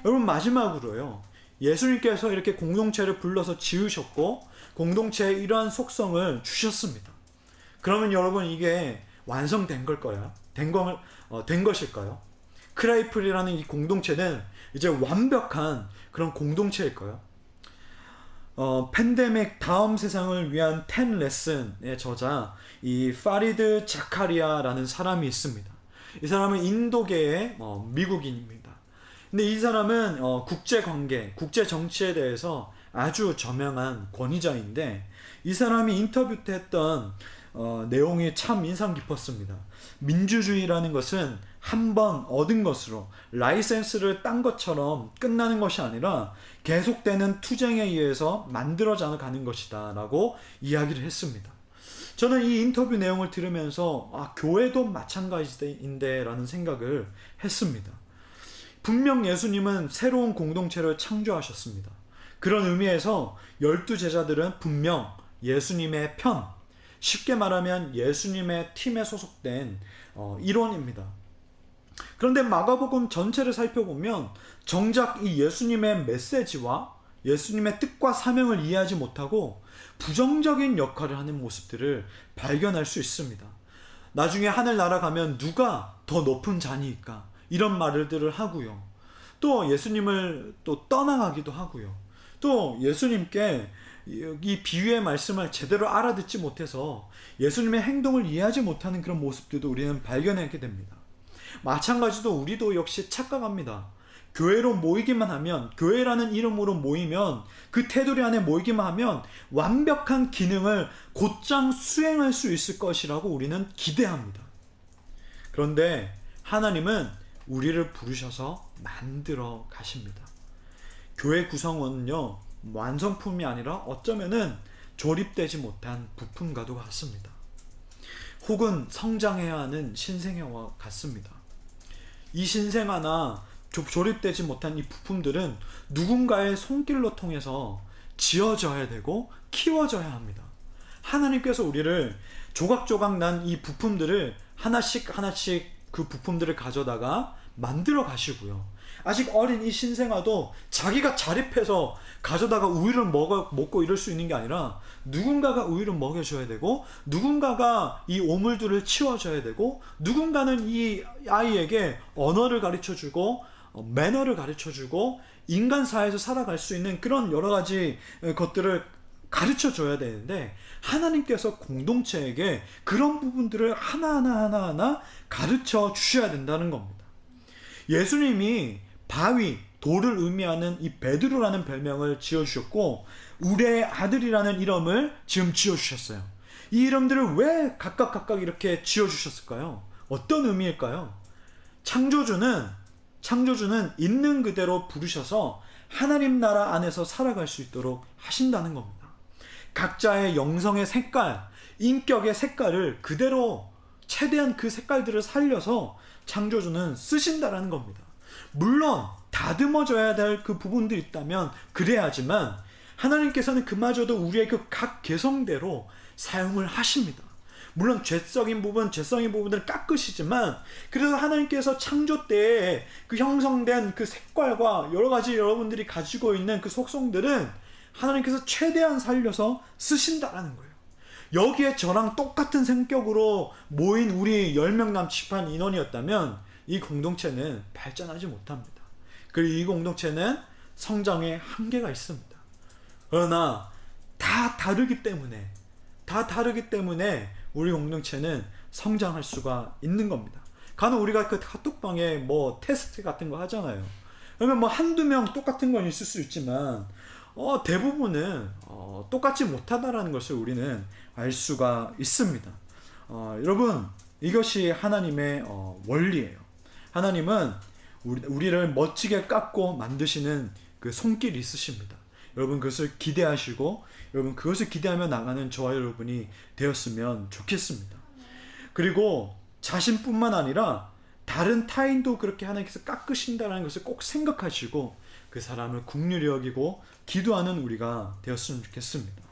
S3: 여러분, 마지막으로요, 예수님께서 이렇게 공동체를 불러서 지으셨고 공동체에 이러한 속성을 주셨습니다. 그러면 여러분, 이게 완성된 걸까요? 된 것일까요? 크라이플이라는 이 공동체는 이제 완벽한 그런 공동체일까요? 팬데믹 다음 세상을 위한 10 레슨의 저자, 이 파리드 자카리아라는 사람이 있습니다. 이 사람은 인도계의 미국인입니다. 근데 이 사람은 국제관계, 국제정치에 대해서 아주 저명한 권위자인데, 이 사람이 인터뷰 때 했던 내용이 참 인상 깊었습니다. 민주주의라는 것은 한 번 얻은 것으로, 라이센스를 딴 것처럼 끝나는 것이 아니라 계속되는 투쟁에 의해서 만들어져 가는 것이다 라고 이야기를 했습니다. 저는 이 인터뷰 내용을 들으면서 교회도 마찬가지인데 라는 생각을 했습니다. 분명 예수님은 새로운 공동체를 창조하셨습니다. 그런 의미에서 12 제자들은 분명 예수님의 편, 쉽게 말하면 예수님의 팀에 소속된 일원입니다. 그런데 마가복음 전체를 살펴보면 정작 이 예수님의 메시지와 예수님의 뜻과 사명을 이해하지 못하고 부정적인 역할을 하는 모습들을 발견할 수 있습니다. 나중에 하늘 날아가면 누가 더 높은 자니까 이런 말들을 하고요. 또 예수님을 또 떠나가기도 하고요. 또 예수님께 이 비유의 말씀을 제대로 알아듣지 못해서 예수님의 행동을 이해하지 못하는 그런 모습들도 우리는 발견하게 됩니다. 마찬가지로 우리도 역시 착각합니다. 교회로 모이기만 하면, 교회라는 이름으로 모이면, 그 테두리 안에 모이기만 하면 완벽한 기능을 곧장 수행할 수 있을 것이라고 우리는 기대합니다. 그런데 하나님은 우리를 부르셔서 만들어 가십니다. 교회 구성원은요, 완성품이 아니라 어쩌면은 조립되지 못한 부품과도 같습니다. 혹은 성장해야 하는 신생아와 같습니다. 이 신생아나 조립되지 못한 이 부품들은 누군가의 손길로 통해서 지어져야 되고 키워져야 합니다. 하나님께서 우리를 조각조각 난 이 부품들을 하나씩 그 부품들을 가져다가 만들어 가시고요. 아직 어린 이 신생아도 자기가 자립해서 가져다가 우유를 먹고 이럴 수 있는 게 아니라 누군가가 우유를 먹여줘야 되고, 누군가가 이 오물들을 치워줘야 되고, 누군가는 이 아이에게 언어를 가르쳐주고 매너를 가르쳐주고 인간 사회에서 살아갈 수 있는 그런 여러 가지 것들을 가르쳐줘야 되는데, 하나님께서 공동체에게 그런 부분들을 하나하나 가르쳐 주셔야 된다는 겁니다. 예수님이 바위, 돌을 의미하는 이 베드로라는 별명을 지어주셨고 우레의 아들이라는 이름을 지금 지어주셨어요. 이 이름들을 왜 각각 이렇게 지어주셨을까요? 어떤 의미일까요? 창조주는 있는 그대로 부르셔서 하나님 나라 안에서 살아갈 수 있도록 하신다는 겁니다. 각자의 영성의 색깔, 인격의 색깔을 그대로, 최대한 그 색깔들을 살려서 창조주는 쓰신다라는 겁니다. 물론 다듬어져야 될 그 부분들이 있다면 그래야지만 하나님께서는 그마저도 우리의 그 각 개성대로 사용을 하십니다. 물론 죄성인 부분들을 깎으시지만, 그래서 하나님께서 창조 때에 그 형성된 그 색깔과 여러 가지 여러분들이 가지고 있는 그 속성들은 하나님께서 최대한 살려서 쓰신다라는 거예요. 여기에 저랑 똑같은 성격으로 모인 우리 10명 남짓한 인원이었다면 이 공동체는 발전하지 못합니다. 그리고 이 공동체는 성장에 한계가 있습니다. 그러나 다 다르기 때문에 우리 공동체는 성장할 수가 있는 겁니다. 간혹 우리가 그 카톡방에 뭐 테스트 같은 거 하잖아요. 그러면 뭐 한두 명 똑같은 건 있을 수 있지만 대부분은 똑같지 못하다라는 것을 우리는 알 수가 있습니다. 여러분 이것이 하나님의 원리예요. 하나님은 우리를 멋지게 깎고 만드시는 그 손길이 있으십니다. 여러분 그것을 기대하시고 여러분 그것을 기대하며 나가는 저와 여러분이 되었으면 좋겠습니다. 그리고 자신뿐만 아니라 다른 타인도 그렇게 하나님께서 깎으신다는 것을 꼭 생각하시고 그 사람을 긍휼히 여기고 기도하는 우리가 되었으면 좋겠습니다.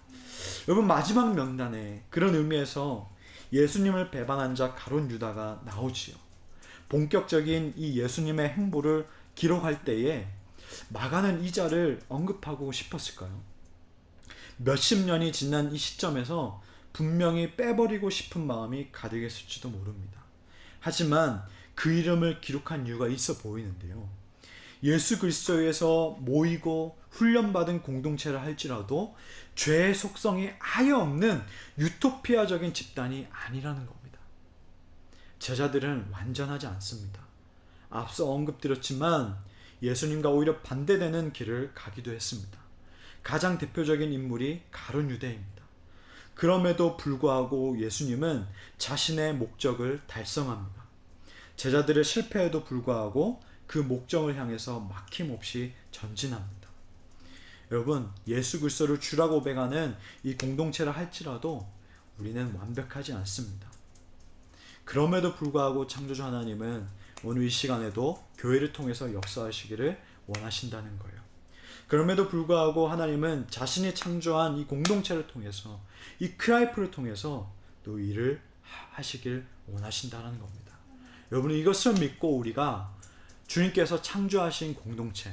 S3: 여러분 마지막 명단에 그런 의미에서 예수님을 배반한 자 가룟 유다가 나오지요. 본격적인 이 예수님의 행보를 기록할 때에 마가는 이 자를 언급하고 싶었을까요? 몇십 년이 지난 이 시점에서 분명히 빼버리고 싶은 마음이 가득했을지도 모릅니다. 하지만 그 이름을 기록한 이유가 있어 보이는데요. 예수 그리스도에서 모이고 훈련받은 공동체를 할지라도 죄의 속성이 아예 없는 유토피아적인 집단이 아니라는 겁니다. 제자들은 완전하지 않습니다. 앞서 언급드렸지만 예수님과 오히려 반대되는 길을 가기도 했습니다. 가장 대표적인 인물이 가룟 유다입니다. 그럼에도 불구하고 예수님은 자신의 목적을 달성합니다. 제자들의 실패에도 불구하고 그 목적을 향해서 막힘없이 전진합니다. 여러분 예수 그리스도를 주라고 고백하는 이 공동체를 할지라도 우리는 완벽하지 않습니다. 그럼에도 불구하고 창조주 하나님은 오늘 이 시간에도 교회를 통해서 역사하시기를 원하신다는 거예요. 그럼에도 불구하고 하나님은 자신이 창조한 이 공동체를 통해서 이 크라이프를 통해서 또 일을 하시길 원하신다는 겁니다. 여러분 이것을 믿고 우리가 주님께서 창조하신 공동체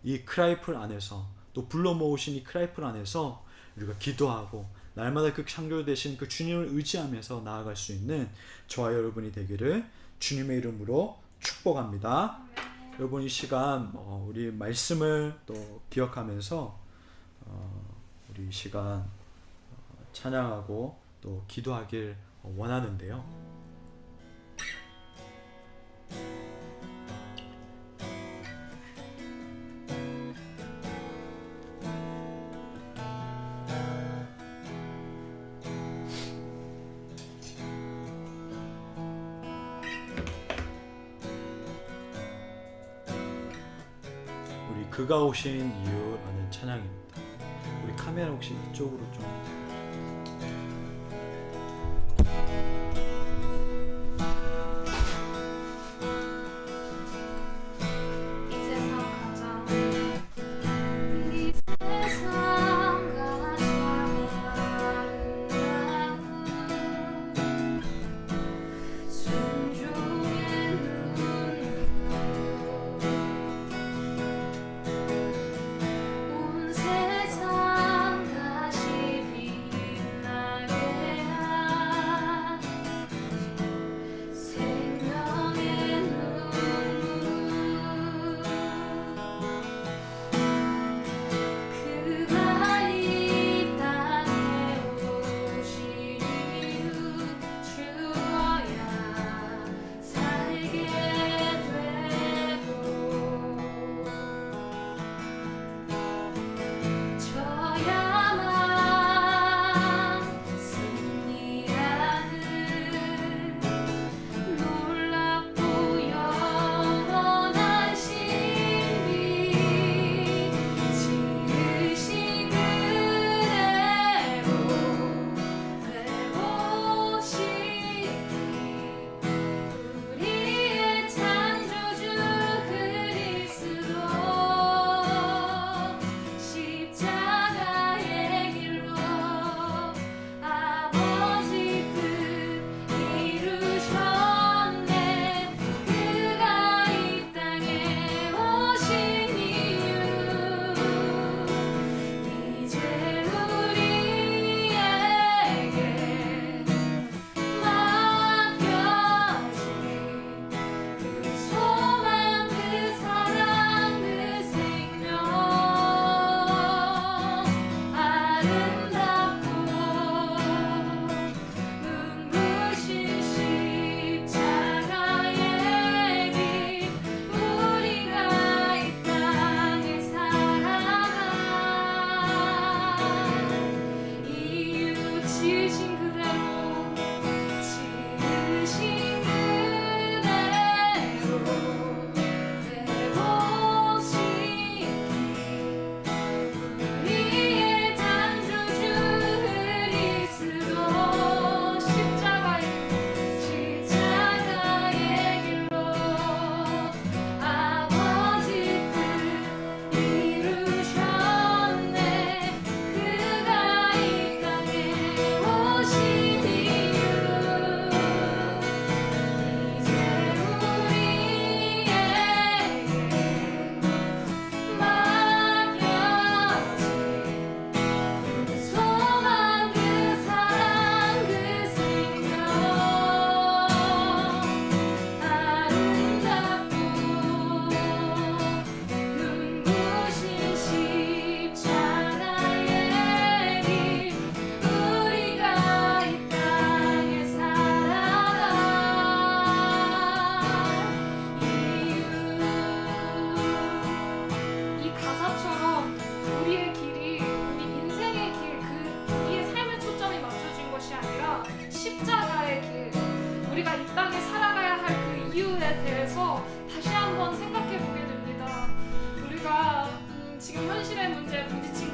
S3: 이 크라이플 안에서 또 불러 모으신 이 크라이플 안에서 우리가 기도하고 날마다 그 창조되신 그 주님을 의지하면서 나아갈 수 있는 저와 여러분이 되기를 주님의 이름으로 축복합니다. 여러분 이 시간 우리 말씀을 또 기억하면서 우리 이 시간 찬양하고 또 기도하길 원하는데요. 우리 그가 오신 이유라는 찬양입니다. 우리 카메라 혹시 이쪽으로 좀
S1: 이 세상 가장
S2: 이 세상 가장 아름다운 순종의 눈으로 온 세상 다시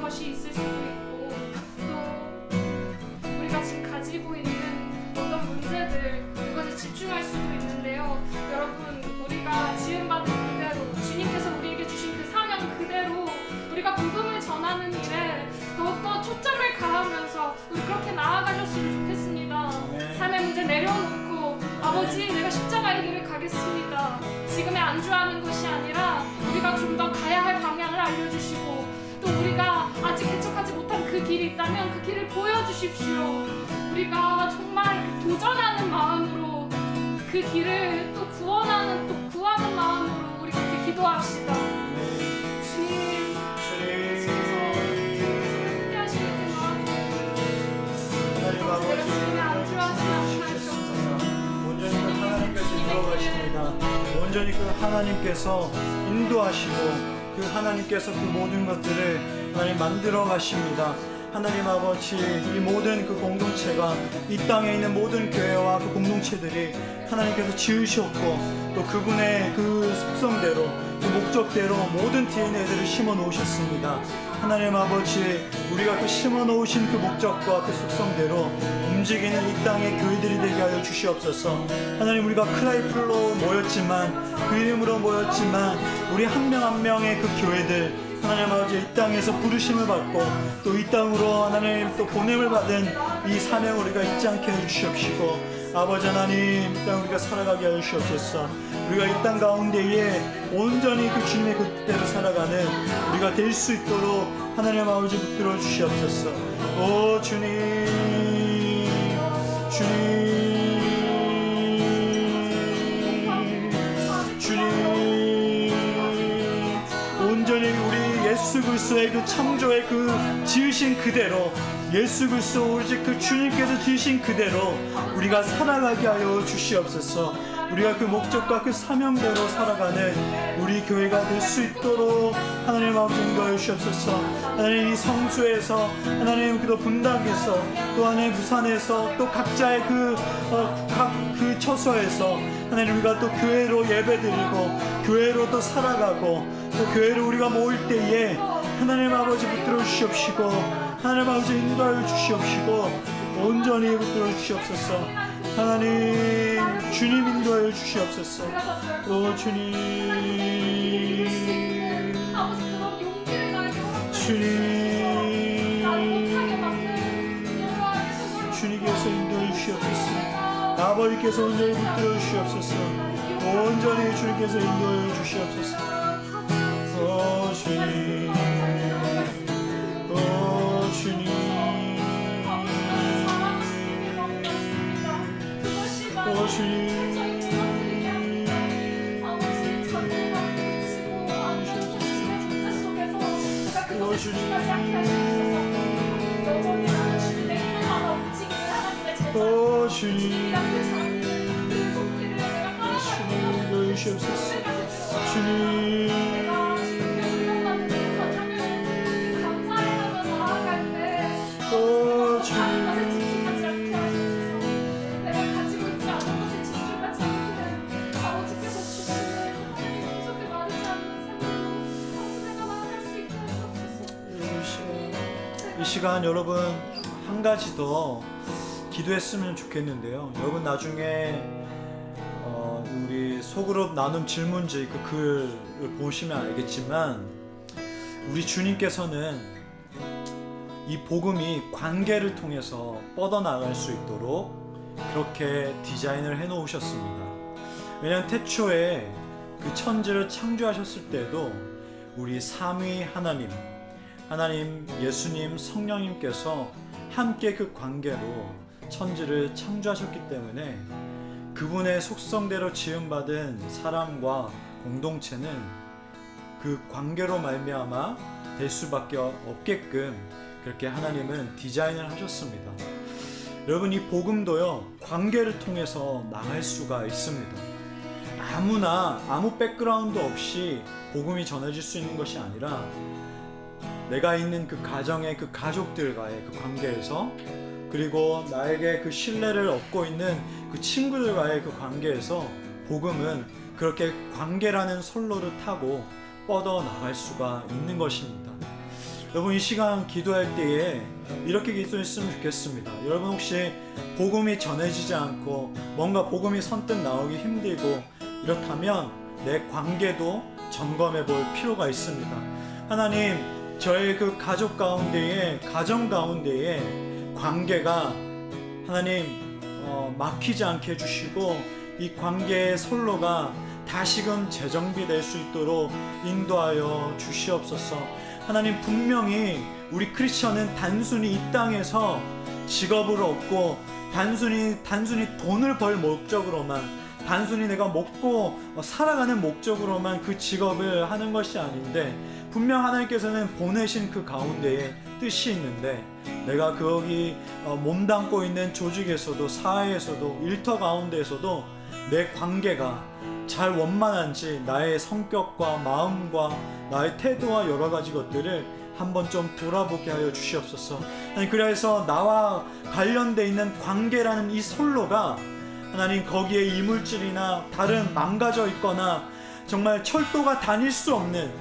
S1: 것이 있을 수도 있고 또 우리가 지금 가지고 있는 어떤 문제들 그것에 집중할 수도 있는데요. 여러분 우리가 지음받은 그대로 주님께서 우리에게 주신 그 사명 그대로 우리가 복음을 전하는 일에 더욱더 초점을 가하면서 우리 그렇게 나아가셨으면 좋겠습니다. 삶의 문제 내려놓고 아버지 내가 십자가의 길을 가겠습니다. 지금에 안주하는 것이 아니라 우리가 좀 더 가야 할 방향을 알려주시고 또 우리가 아직 개척하지 못한 그 길이 있다면 그 길을 보여주십시오. 우리가 정말 도전하는 마음으로 그 길을 또 구하는 마음으로 우리 그렇게 기도합시다. 주님 함께 하시는 그 마음
S5: 하나님 아버지,
S1: 내가 주님의 안주하지 않게 하시옵소서.
S5: 온전히 그 하나님께서 인도하십니다. 온전히 그 하나님께서 인도하시고 그 하나님께서 그 모든 것들을 하나님 만들어 가십니다. 하나님 아버지, 이 모든 그 공동체가 이 땅에 있는 모든 교회와 그 공동체들이 하나님께서 지으셨고 또 그분의 그 속성대로 그 목적대로 모든 DNA들을 심어 놓으셨습니다. 하나님 아버지, 우리가 그 심어 놓으신 그 목적과 그 속성대로 움직이는 이 땅의 교회들이 되게 하여 주시옵소서. 하나님, 우리가 크라이플로 모였지만 그 이름으로 모였지만 우리 한 명 한 명의 그 교회들 하나님 아버지 이 땅에서 부르심을 받고 또 이 땅으로 하나님 또 보냄을 받은 이 사명을 우리가 잊지 않게 해주시옵시고 아버지 하나님 이 땅 우리가 살아가게 해주시옵소서. 우리가 이 땅 가운데에 온전히 그 주님의 그대로 살아가는 우리가 될 수 있도록 하나님 아버지 붙들어 주시옵소서. 오 주님 온전히 우리 예수 그리스도의 그 창조의 그 지으신 그대로 예수 그리스도 오직 그 주님께서 지으신 그대로 우리가 살아가게 하여 주시옵소서. 우리가 그 목적과 그 사명대로 살아가는 우리 교회가 될 수 있도록 하나님 아버지 인도하여 주시옵소서. 하나님 이 성수에서 하나님 또 분당에서 또 하나님 부산에서 또 각자의 각 처소에서 하나님 우리가 또 교회로 예배드리고 교회로 또 살아가고 또 교회로 우리가 모일 때에 하나님 아버지 붙들어 주시옵시고 하나님 아버지 인도하여 주시옵시고 온전히 붙들어 주시옵소서. 하나님 주님 인도하여 주시옵소서. 오 주님 주님께서 인도해 주시옵소서. 아버지께서 온전히 붙들어 주시옵소서. 온전히 주님께서 인도해 주시옵소서. 오 주님 오 주님 오 주님 오 주님 오 주님 인도해 주시옵소서. 주님 오 주님 이 시간 여러분 한 가지 더 기도했으면 좋겠는데요. 여러분 나중에 우리 소그룹 나눔 질문지 그 글을 보시면 알겠지만 우리 주님께서는 이 복음이 관계를 통해서 뻗어나갈 수 있도록 그렇게 디자인을 해놓으셨습니다. 왜냐하면 태초에 그 천지를 창조하셨을 때도 우리 삼위 하나님, 예수님, 성령님께서 함께 그 관계로 천지를 창조하셨기 때문에 그분의 속성대로 지음받은 사람과 공동체는 그 관계로 말미암아 될 수밖에 없게끔 그렇게 하나님은 디자인을 하셨습니다. 여러분 이 복음도요 관계를 통해서 나갈 수가 있습니다. 아무나 아무 백그라운드 없이 복음이 전해질 수 있는 것이 아니라 내가 있는 그 가정의 그 가족들과의 그 관계에서 그리고 나에게 그 신뢰를 얻고 있는 그 친구들과의 그 관계에서 복음은 그렇게 관계라는 선로를 타고 뻗어 나갈 수가 있는 것입니다. 여러분 이 시간 기도할 때에 이렇게 기도했으면 좋겠습니다. 여러분 혹시 복음이 전해지지 않고 뭔가 복음이 선뜻 나오기 힘들고 이렇다면 내 관계도 점검해 볼 필요가 있습니다. 하나님, 저의 그 가족 가운데에, 가정 가운데에 관계가 하나님 막히지 않게 해주시고 이 관계의 선로가 다시금 재정비될 수 있도록 인도하여 주시옵소서. 하나님, 분명히 우리 크리스천은 단순히 이 땅에서 직업을 얻고 단순히 돈을 벌 목적으로만, 단순히 내가 먹고 살아가는 목적으로만 그 직업을 하는 것이 아닌데, 분명 하나님께서는 보내신 그 가운데에 뜻이 있는데, 내가 거기 몸담고 있는 조직에서도, 사회에서도, 일터 가운데에서도 내 관계가 잘 원만한지, 나의 성격과 마음과 나의 태도와 여러 가지 것들을 한번 좀 돌아보게 하여 주시옵소서. 하나님, 그래서 나와 관련되어 있는 관계라는 이 선로가 하나님, 거기에 이물질이나 다른 망가져 있거나 정말 철도가 다닐 수 없는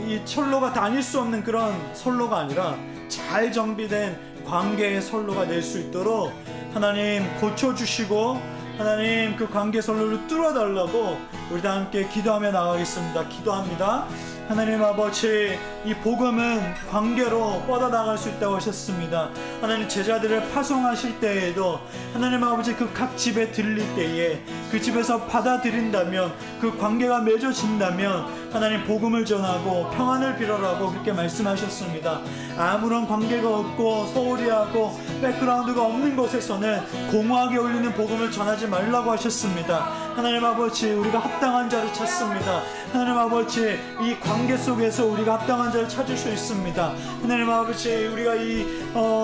S5: 이 철로가 다닐 수 없는 그런 선로가 아니라 잘 정비된 관계의 선로가 될 수 있도록 하나님 고쳐주시고, 하나님 그 관계 선로를 뚫어달라고 우리 다 함께 기도하며 나가겠습니다. 기도합니다. 하나님 아버지, 이 복음은 관계로 뻗어나갈 수 있다고 하셨습니다. 하나님, 제자들을 파송하실 때에도 하나님 아버지 그 각 집에 들릴 때에 그 집에서 받아들인다면, 그 관계가 맺어진다면 하나님 복음을 전하고 평안을 빌어라고 그렇게 말씀하셨습니다. 아무런 관계가 없고 소홀히하고 백그라운드가 없는 곳에서는 공허하게 울리는 복음을 전하지 말라고 하셨습니다. 하나님 아버지, 우리가 합당한 자를 찾습니다. 하나님 아버지, 이 관계 속에서 우리가 합당한 자를 찾을 수 있습니다. 하나님 아버지, 우리가 이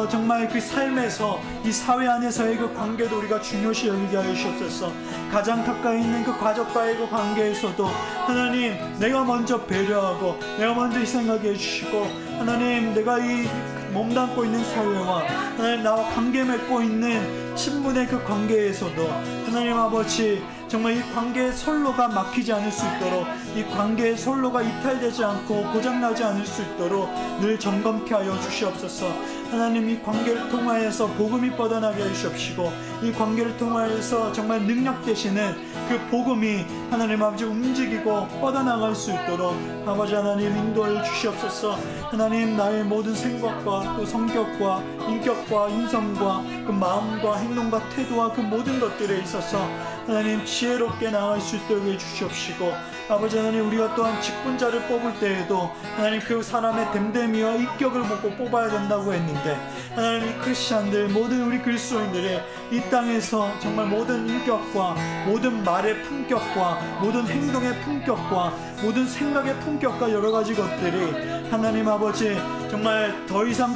S5: 정말 그 삶에서, 이 사회 안에서의 그 관계도 우리가 중요시 여기게 하여 주시옵소서. 가장 가까이 있는 그 가족과의 그 관계에서도 하나님, 내가 먼저 배려하고 내가 먼저 희생하게 해주시고, 하나님, 내가 이 몸담고 있는 사회와 하나님 나와 관계 맺고 있는 친분의 그 관계에서도 하나님 아버지, 정말 이 관계의 선로가 막히지 않을 수 있도록, 이 관계의 선로가 이탈되지 않고 고장나지 않을 수 있도록 늘 점검케 하여 주시옵소서. 하나님, 이 관계를 통하여서 복음이 뻗어나게 해주시옵시고, 이 관계를 통하여서 정말 능력 되시는 그 복음이 하나님 아버지 움직이고 뻗어나갈 수 있도록 아버지 하나님 인도해 주시옵소서. 하나님, 나의 모든 생각과 또 성격과 인격과 인성과 그 마음과 행동과 태도와 그 모든 것들에 있어서 하나님 지혜롭게 나아갈 수 있도록 해주시옵시고, 아버지 하나님, 우리가 또한 직분자를 뽑을 때에도 하나님 그 사람의 됨됨이와 인격을 보고 뽑아야 된다고 했는데, 하나님 이 크리스찬들, 모든 우리 그리스도인들의 이 땅에서 정말 모든 인격과 모든 말의 품격과 모든 행동의 품격과 모든 생각의 품격과 여러 가지 것들이 하나님 아버지 정말 더 이상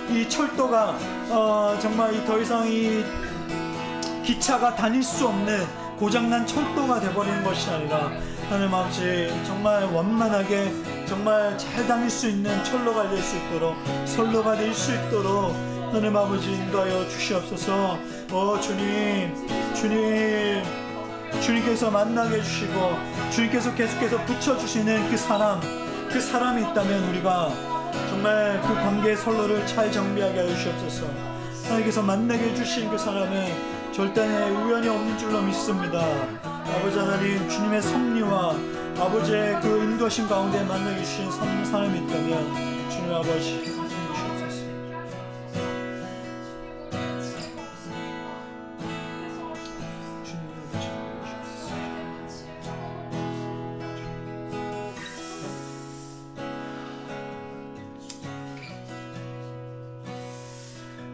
S5: 이 철도가 정말 더 이상 이 기차가 다닐 수 없는 고장난 철도가 되어버리는 것이 아니라 하나님 아버지 정말 원만하게 정말 잘 다닐 수 있는 철로가 될 수 있도록, 선로가 될 수 있도록 하나님 아버지 인도하여 주시옵소서. 주님께서 만나게 해주시고 주님께서 계속해서 붙여주시는 그 사람이 있다면 우리가 정말 그 관계의 선로를 잘 정비하게 하여 주시옵소서. 하나님께서 만나게 해주신 그 사람은 절대 우연이 없는 줄로 믿습니다. 아버지 하나님, 주님의 섭리와 아버지의 그 인도하신 가운데 만나게 주신 사람이 있다면 주님 아버지 말씀해 주시옵소서.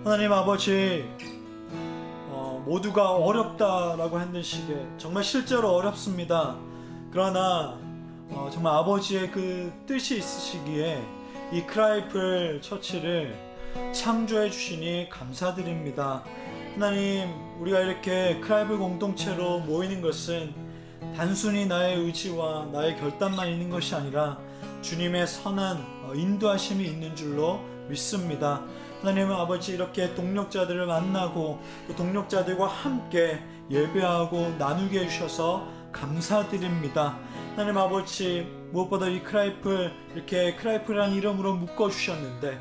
S5: 하나님 아버지, 모두가 어렵다라고 하는 시기에 정말 실제로 어렵습니다. 그러나 정말 아버지의 그 뜻이 있으시기에 이 크라이플 처치를 창조해 주시니 감사드립니다. 하나님, 우리가 이렇게 크라이플 공동체로 모이는 것은 단순히 나의 의지와 나의 결단만 있는 것이 아니라 주님의 선한 인도하심이 있는 줄로 믿습니다. 하나님 아버지, 이렇게 동력자들을 만나고 그 동력자들과 함께 예배하고 나누게 해주셔서 감사드립니다. 하나님 아버지, 무엇보다 이 크라이플, 이렇게 크라이플이라는 이름으로 묶어주셨는데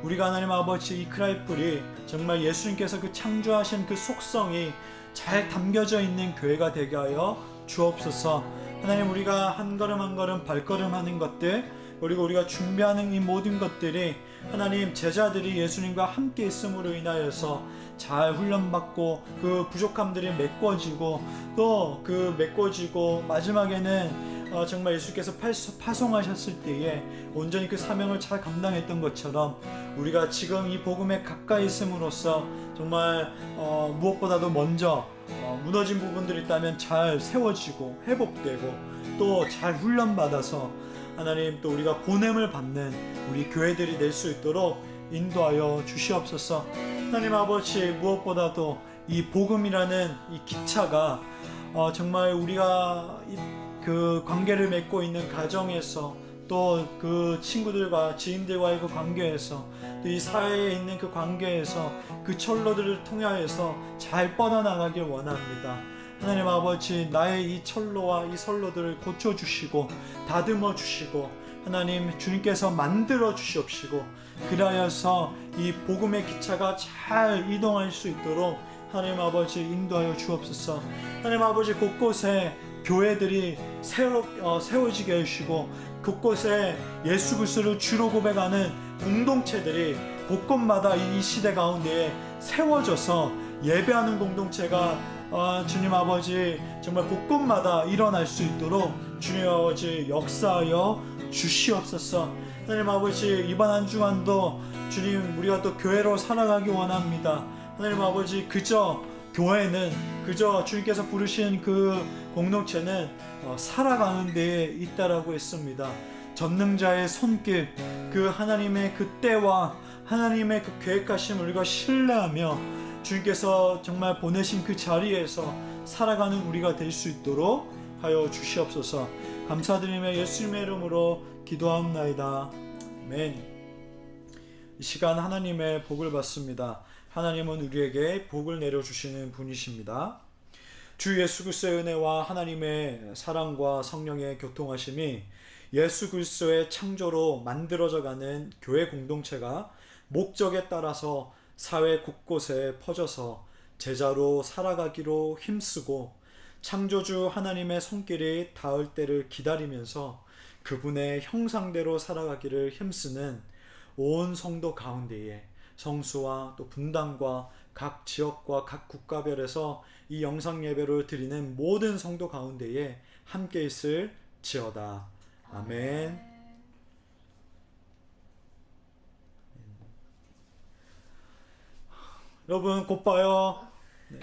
S5: 우리가 하나님 아버지 이 크라이플이 정말 예수님께서 그 창조하신 그 속성이 잘 담겨져 있는 교회가 되게 하여 주옵소서. 하나님, 우리가 한 걸음 한 걸음 발걸음하는 것들, 그리고 우리가 준비하는 이 모든 것들이 하나님, 제자들이 예수님과 함께 있음으로 인하여서 잘 훈련받고 그 부족함들이 메꿔지고 또 그 메꿔지고 마지막에는 정말 예수께서 파송하셨을 때에 온전히 그 사명을 잘 감당했던 것처럼 우리가 지금 이 복음에 가까이 있음으로써 정말 무엇보다도 먼저 무너진 부분들이 있다면 잘 세워지고 회복되고 또 잘 훈련받아서 하나님, 또 우리가 보냄을 받는 우리 교회들이 될 수 있도록 인도하여 주시옵소서. 하나님 아버지, 무엇보다도 이 복음이라는 이 기차가 정말 우리가 그 관계를 맺고 있는 가정에서 또 그 친구들과 지인들과의 그 관계에서 또 이 사회에 있는 그 관계에서 그 철로들을 통하여서 잘 뻗어나가길 원합니다. 하나님 아버지, 나의 이 철로와 이 선로들을 고쳐주시고 다듬어 주시고 하나님, 주님께서 만들어 주시옵시고 그리하여서 이 복음의 기차가 잘 이동할 수 있도록 하나님 아버지 인도하여 주옵소서. 하나님 아버지, 곳곳에 교회들이 세워지게 해주시고 곳곳에 예수 그리스도를 주로 고백하는 공동체들이 곳곳마다 이 시대 가운데에 세워져서 예배하는 공동체가 주님 아버지 정말 곳곳마다 일어날 수 있도록 주님 아버지 역사하여 주시옵소서. 하나님 아버지, 이번 한 주간도 주님, 우리가 또 교회로 살아가기 원합니다. 하나님 아버지, 그저 교회는, 그저 주님께서 부르신 그 공동체는 살아가는 데에 있다라고 했습니다. 전능자의 손길, 그 하나님의 그 때와 하나님의 그 계획하심을 우리가 신뢰하며 주님께서 정말 보내신 그 자리에서 살아가는 우리가 될 수 있도록 하여 주시옵소서. 감사드리며 예수님의 이름으로 기도하옵나이다. 아멘. 이 시간 하나님의 복을 받습니다. 하나님은 우리에게 복을 내려주시는 분이십니다. 주 예수 그리스도의 은혜와 하나님의 사랑과 성령의 교통하심이 예수 그리스도의 창조로 만들어져가는 교회 공동체가 목적에 따라서 사회 곳곳에 퍼져서 제자로 살아가기로 힘쓰고 창조주 하나님의 손길이 닿을 때를 기다리면서 그분의 형상대로 살아가기를 힘쓰는 온 성도 가운데에 성수와 또 분당과 각 지역과 각 국가별에서 이 영상 예배를 드리는 모든 성도 가운데에 함께 있을 지어다. 아멘. 여러분 곧 봐요. 네.